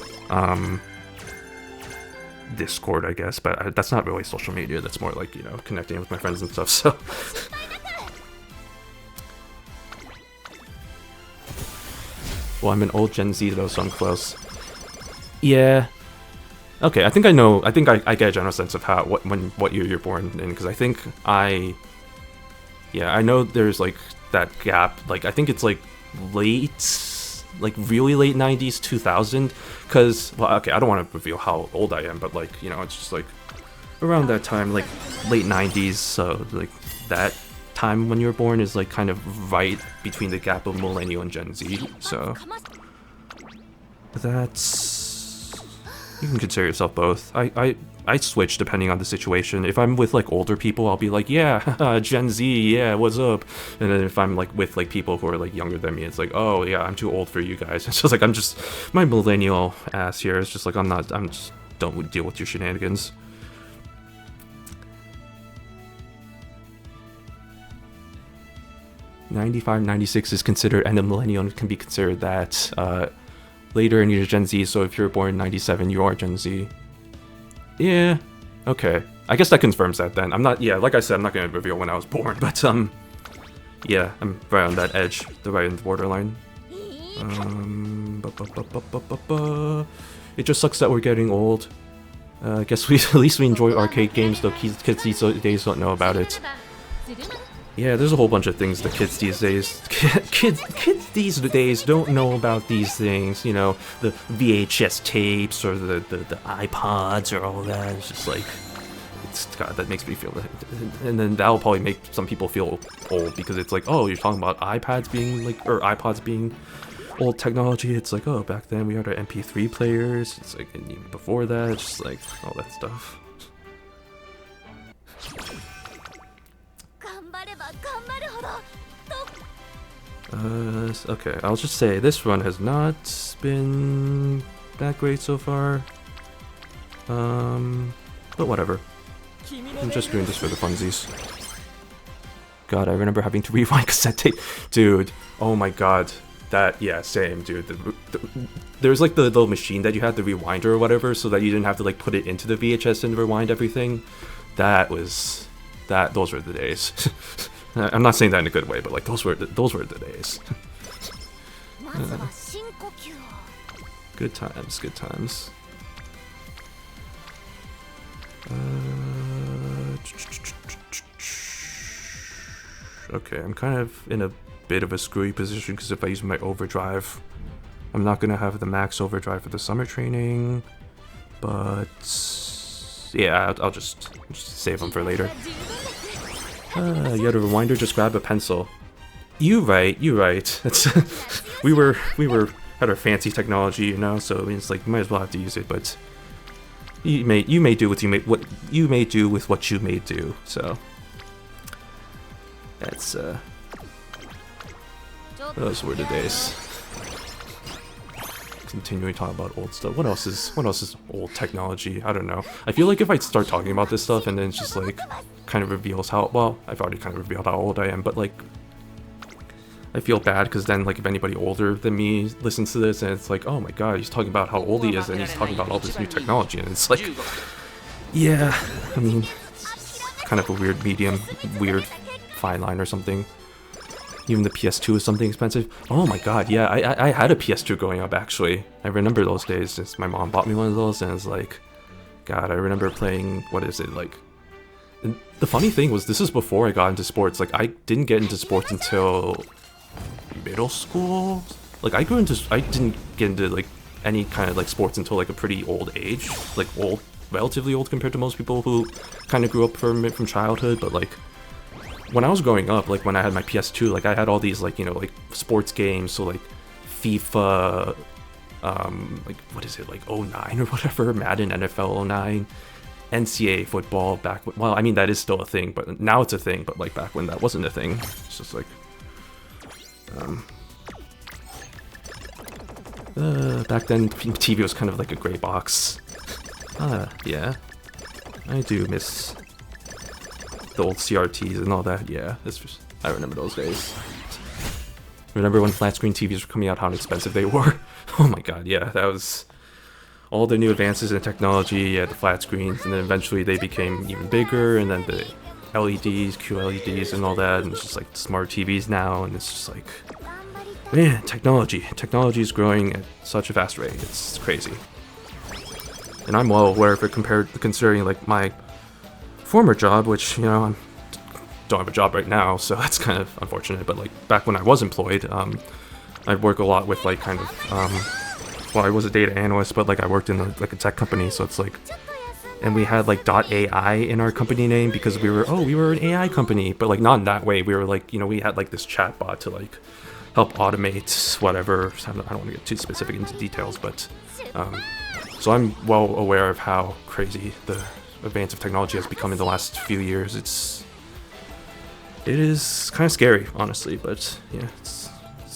Discord, I guess, but that's not really social media. That's more like, you know, connecting with my friends and stuff, so. Well, I'm an old Gen Z though, so I'm close. Yeah. Okay, I think I know, I get a general sense of what year you're born in, because I think I know there's like that gap, like I think it's like really late 90s, 2000, because, well, okay, I don't want to reveal how old I am, but like, you know, it's just like around that time, like late 90s, so like that time when you were born is like kind of right between the gap of Millennial and Gen Z, so that's You can consider yourself both. I switch depending on the situation. If I'm with like older people, I'll be like, yeah, Gen Z, yeah, what's up? And then if I'm like with like people who are like younger than me, it's like, oh yeah, I'm too old for you guys. It's just like I'm just my millennial ass here. It's just like I'm just don't deal with your shenanigans. '95, '96 is considered, and a millennial can be considered that later in your Gen Z. So if you're born in '97, you are Gen Z. Yeah, okay. I guess that confirms that then. I'm not, yeah, like I said, I'm not going to reveal when I was born, but, yeah, I'm right on that edge, right in the borderline. It just sucks that we're getting old. I guess at least we enjoy arcade games, though kids these days don't know about it. Yeah, there's a whole bunch of things the kids these days... Kids these days don't know about these things, you know, the VHS tapes or the iPods or all that. It's just like... God, that makes me feel... And then that'll probably make some people feel old because it's like, oh, you're talking about iPads being like... Or iPods being old technology. It's like, oh, back then we had our MP3 players. It's like, and even before that, it's just like, all that stuff. Okay, I'll just say this run has not been that great so far. But whatever. I'm just doing this for the funsies. God, I remember having to rewind cassette tape. Dude, oh my god. That, yeah, same, dude. There's like the little machine that you had, the rewinder or whatever, so that you didn't have to like put it into the VHS and rewind everything. Those were the days. I'm not saying that in a good way, but like those were the days. Good times, good times. Okay, I'm kind of in a bit of a screwy position because if I use my overdrive, I'm not gonna have the max overdrive for the summer training. But yeah, I'll just save them for later. You had a rewinder, just grab a pencil. You right. It's we had our fancy technology, you know, so it's like you might as well have to use it, but you may do what you may do with what you may do. So that's those were the days. Continuing talking about old stuff. What else is old technology? I don't know. I feel like if I start talking about this stuff and then it's just like kind of reveals how, well, I've already kind of revealed how old I am, but like I feel bad because then like if anybody older than me listens to this and it's like, oh my god, he's talking about how old he is and he's talking about all this new technology, and it's like, yeah, I mean, kind of a weird fine line or something. Even the PS2 is something expensive. Oh my god, yeah, I had a PS2 growing up, actually. I remember those days since my mom bought me one of those, and it's like, god, I remember playing, what is it, like... And the funny thing was, this is before I got into sports. Like, I didn't get into sports until middle school? Like, I didn't get into, like, any kind of, like, sports until, like, a pretty old age. Like, relatively old compared to most people who kind of grew up from childhood, but, like... When I was growing up, like when I had my PS2, like I had all these like, you know, like sports games, so like FIFA, like what is it, like 09 or whatever, Madden, NFL 09, NCAA football back when, well, I mean that is still a thing, but now it's a thing, but like back when that wasn't a thing, it's just like, back then TV was kind of like a gray box. Yeah, I do miss the old CRTs and all that. Yeah, I remember those days. Remember when flat screen TVs were coming out, how expensive they were? Oh my god, yeah, that was all the new advances in technology. Yeah, the flat screens, and then eventually they became even bigger, and then the LEDs, QLEDs, and all that, and it's just like smart TVs now, and it's just like, man, technology is growing at such a fast rate. It's crazy, and I'm well aware of it considering like my former job, which, you know, I don't have a job right now, so that's kind of unfortunate, but like back when I was employed, I'd work a lot with like kind of, well, I was a data analyst, but like I worked in like a tech company, so it's like, and we had like .ai in our company name because we were an AI company, but like not in that way. We were like, you know, we had like this chatbot to like help automate whatever. I don't want to get too specific into details, but So I'm well aware of how crazy the advance of technology has become in the last few years. It is kind of scary, honestly, but yeah, it's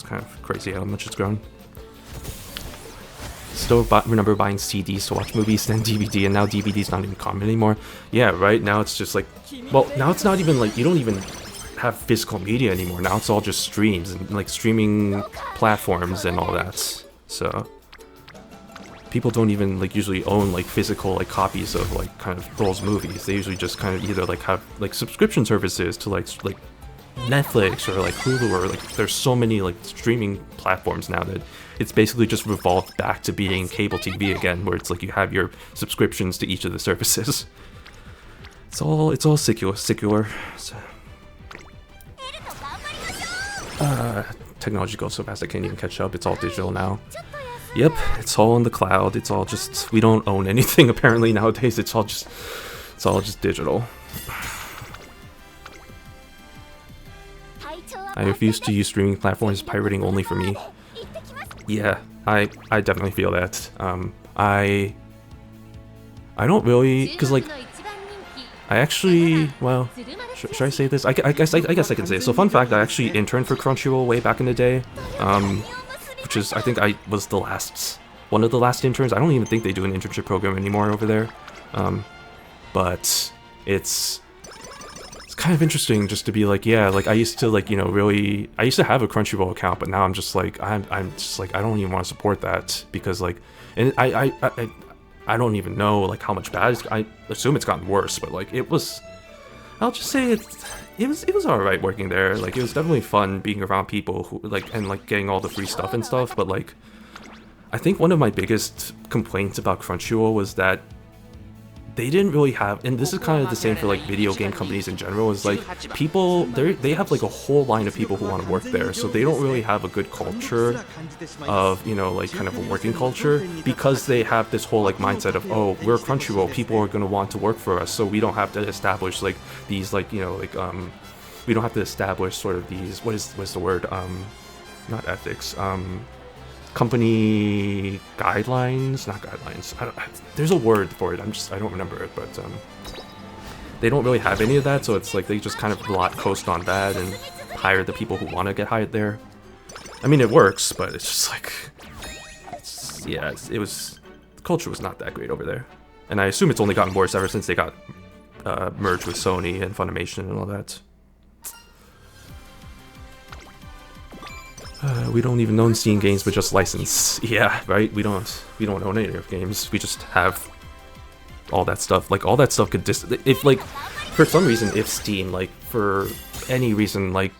kind of crazy how much it's grown. Still remember buying CDs to watch movies, then DVD, and now DVD's not even common anymore. Yeah, right, now it's just like, well, now it's not even like, you don't even have physical media anymore. Now it's all just streams and like streaming platforms and all that. So people don't even like usually own like physical like copies of like kind of those movies. They usually just kind of either like have like subscription services to like Netflix or like Hulu, or like there's so many like streaming platforms now that it's basically just revolved back to being cable TV again, where it's like you have your subscriptions to each of the services. It's all secular. So. Technology goes so fast I can't even catch up. It's all digital now. Yep, it's all in the cloud. It's all just, we don't own anything apparently nowadays. It's all just digital. I refuse to use streaming platforms. Pirating only for me. Yeah, I definitely feel that. I don't really, because like, I actually, well, should I say this? I guess I can say it. So fun fact, I actually interned for Crunchyroll way back in the day, which is, I think I was one of the last interns. I don't even think they do an internship program anymore over there, but it's kind of interesting just to be like, yeah, like I used to like, you know, really, I used to have a Crunchyroll account, but now I'm just like, I'm just like, I don't even want to support that because like, and I don't even know like how much bad I assume it's gotten worse, but like it was, I'll just say it was alright working there. Like it was definitely fun being around people who like, and like getting all the free stuff and stuff, but like I think one of my biggest complaints about Crunchyroll was that they didn't really have, and this is kind of the same for like video game companies in general, is like people, they have like a whole line of people who want to work there, so they don't really have a good culture of, you know, like kind of a working culture, because they have this whole like mindset of, oh, we're Crunchyroll, people are going to want to work for us, so we don't have to establish like these like, you know, like we don't have to establish sort of these, what's the word, not ethics, company guidelines, not guidelines. There's a word for it. I don't remember it, but they don't really have any of that. So it's like they just kind of coast on that and hire the people who want to get hired there. I mean, it works, but it's just like, the culture was not that great over there, and I assume it's only gotten worse ever since they got merged with Sony and Funimation and all that. We don't even own Steam games, but just license. Yeah, right. We don't own any of games. We just have all that stuff. Like all that stuff could if like for some reason, if Steam like for any reason like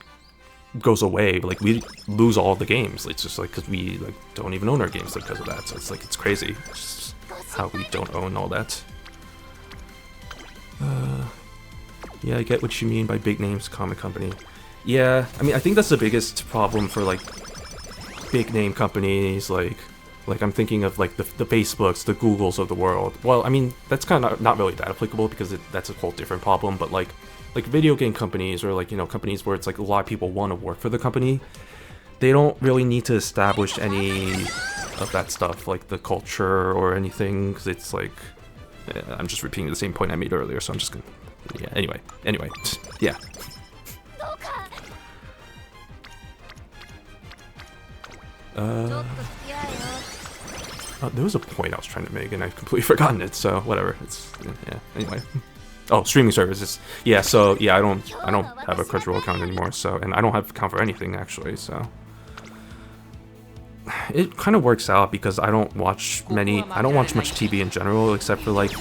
goes away, like we lose all the games. It's just like because we like don't even own our games because of that. So it's like it's crazy. It's just how we don't own all that. Yeah, I get what you mean by big names comic company. Yeah, I mean, I think that's the biggest problem for, like, big name companies, like I'm thinking of, like, the Facebooks, the Googles of the world. Well, I mean, that's kind of not really that applicable because that's a whole different problem, but, like video game companies or, like, you know, companies where it's, like, a lot of people want to work for the company, they don't really need to establish any of that stuff, like the culture or anything, because it's, like, I'm just repeating the same point I made earlier, so I'm just gonna, yeah, anyway, yeah. There was a point I was trying to make and I've completely forgotten it, so whatever. It's yeah. Anyway, oh, streaming services. Yeah, so yeah, I don't have a Crunchyroll account anymore. So, and I don't have an account for anything actually. So it kind of works out because I don't watch much TV in general except for like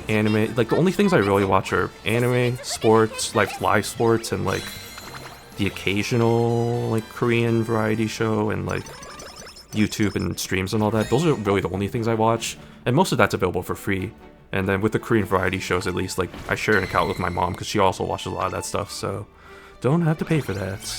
anime. Like the only things I really watch are anime, sports, like live sports, and like the occasional like Korean variety show and like YouTube and streams and all that. Those are really the only things I watch, and most of that's available for free. And then with the Korean variety shows, at least, like I share an account with my mom because she also watches a lot of that stuff, so don't have to pay for that.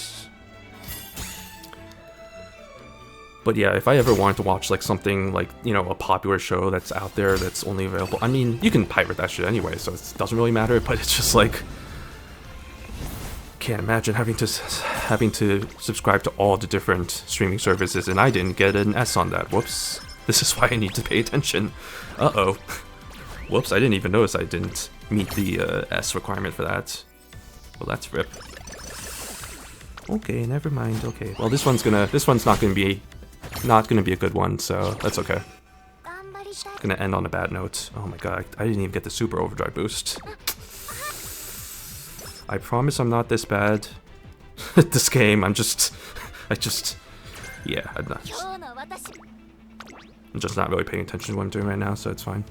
But yeah, if I ever wanted to watch like something like, you know, a popular show that's out there that's only available, I mean, you can pirate that shit anyway, so it doesn't really matter, but it's just like, can't imagine having to subscribe to all the different streaming services, and I didn't get an S on that. Whoops. This is why I need to pay attention. Uh-oh. Whoops, I didn't even notice I didn't meet the S requirement for that. Well, that's rip. Okay, never mind. Okay. Well, this one's not gonna be a good one, so that's okay. Gonna end on a bad note. Oh my god, I didn't even get the super overdrive boost. I promise I'm not this bad at this game. I'm just not really paying attention to what I'm doing right now, so it's fine.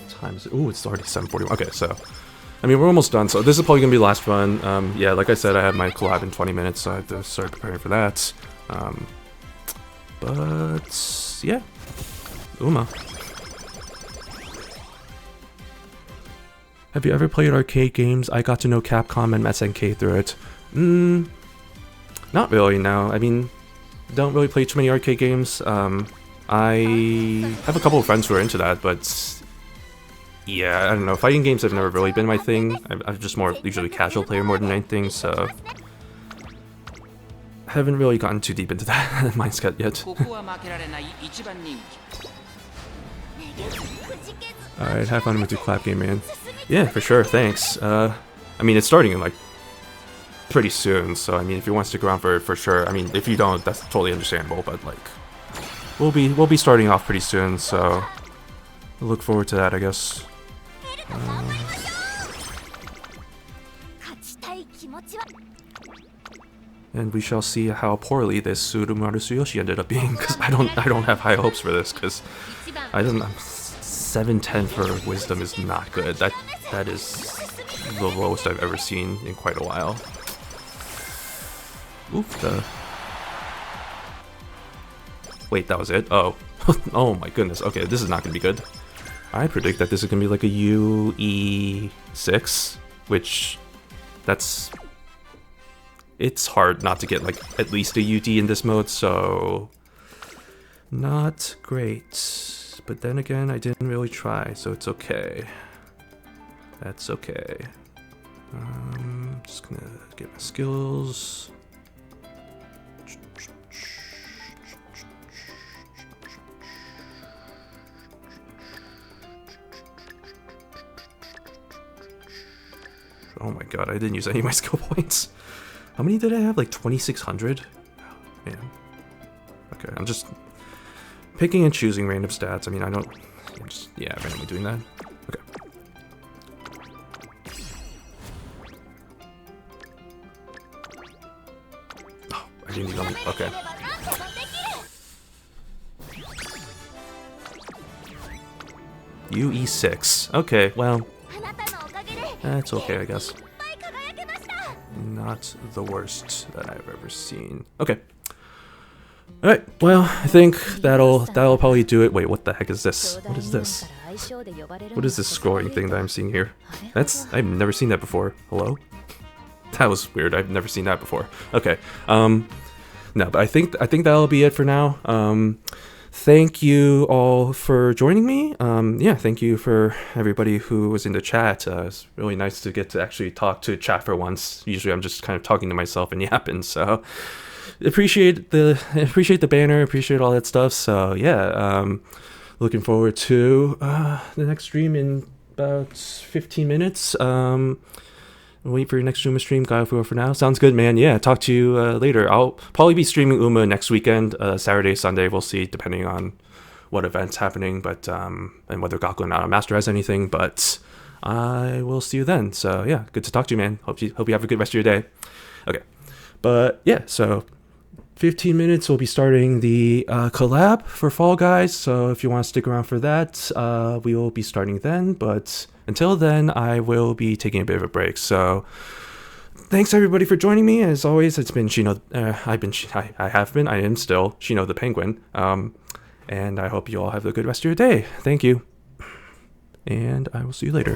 Times. Ooh, it's already 7:41. Okay, so I mean, we're almost done. So this is probably gonna be the last run. Yeah, like I said, I have my collab in 20 minutes, so I have to start preparing for that. But yeah, Uma. Have you ever played arcade games? I got to know Capcom and SNK through it. Not really, no. I mean, don't really play too many arcade games. I have a couple of friends who are into that, but yeah, I don't know. Fighting games have never really been my thing. I'm just more usually casual player more than anything, so I haven't really gotten too deep into that mindset yet. Alright, have fun with your clap game, man. Yeah, for sure, thanks. I mean, it's starting in like pretty soon, so I mean, if you want to stick around for sure. I mean, if you don't, that's totally understandable, but like we'll be starting off pretty soon, so I look forward to that, I guess. And we shall see how poorly this Umamusume ended up being, because I don't have high hopes for this, because I don't know. 710 for wisdom is not good. That is the lowest I've ever seen in quite a while. Oof. Wait, that was it? Oh. Oh my goodness. Okay, this is not gonna be good. I predict that this is gonna be like a UE6, which it's hard not to get like at least a UD in this mode, so not great. But then again, I didn't really try, so it's okay. That's okay. Just gonna get my skills. Oh my god, I didn't use any of my skill points. How many did I have? Like 2,600? Man. Okay, I'm just picking and choosing random stats. I mean, I don't... yeah, randomly doing that. Okay. Oh, I didn't even... okay. UE6. Okay, well... that's okay, I guess. Not the worst that I've ever seen. Okay. Alright, well, I think that'll probably do it. Wait, what the heck is this? What is this? What is this scrolling thing that I'm seeing here? I've never seen that before. Hello? That was weird. I've never seen that before. Okay. No, but I think that'll be it for now. Thank you all for joining me. Yeah, thank you for everybody who was in the chat. It's really nice to get to actually talk to chat for once. Usually I'm just kind of talking to myself and yapping, so appreciate the banner, appreciate all that stuff. So yeah, looking forward to the next stream in about 15 minutes. Wait for your next Uma stream. Gotta go for now. Sounds good, man. Yeah, talk to you later. I'll probably be streaming Uma next weekend, Saturday, Sunday. We'll see, depending on what event's happening, but and whether Gakuen Out Master has anything. But I will see you then. So yeah, good to talk to you, man. Hope you have a good rest of your day. Okay, but yeah, so 15 minutes we'll be starting the collab for Fall Guys. So if you want to stick around for that, we will be starting then. But until then, I will be taking a bit of a break. So thanks everybody for joining me. As always, it's been Shino. I am still Shino the Penguin. And I hope you all have a good rest of your day. Thank you. And I will see you later.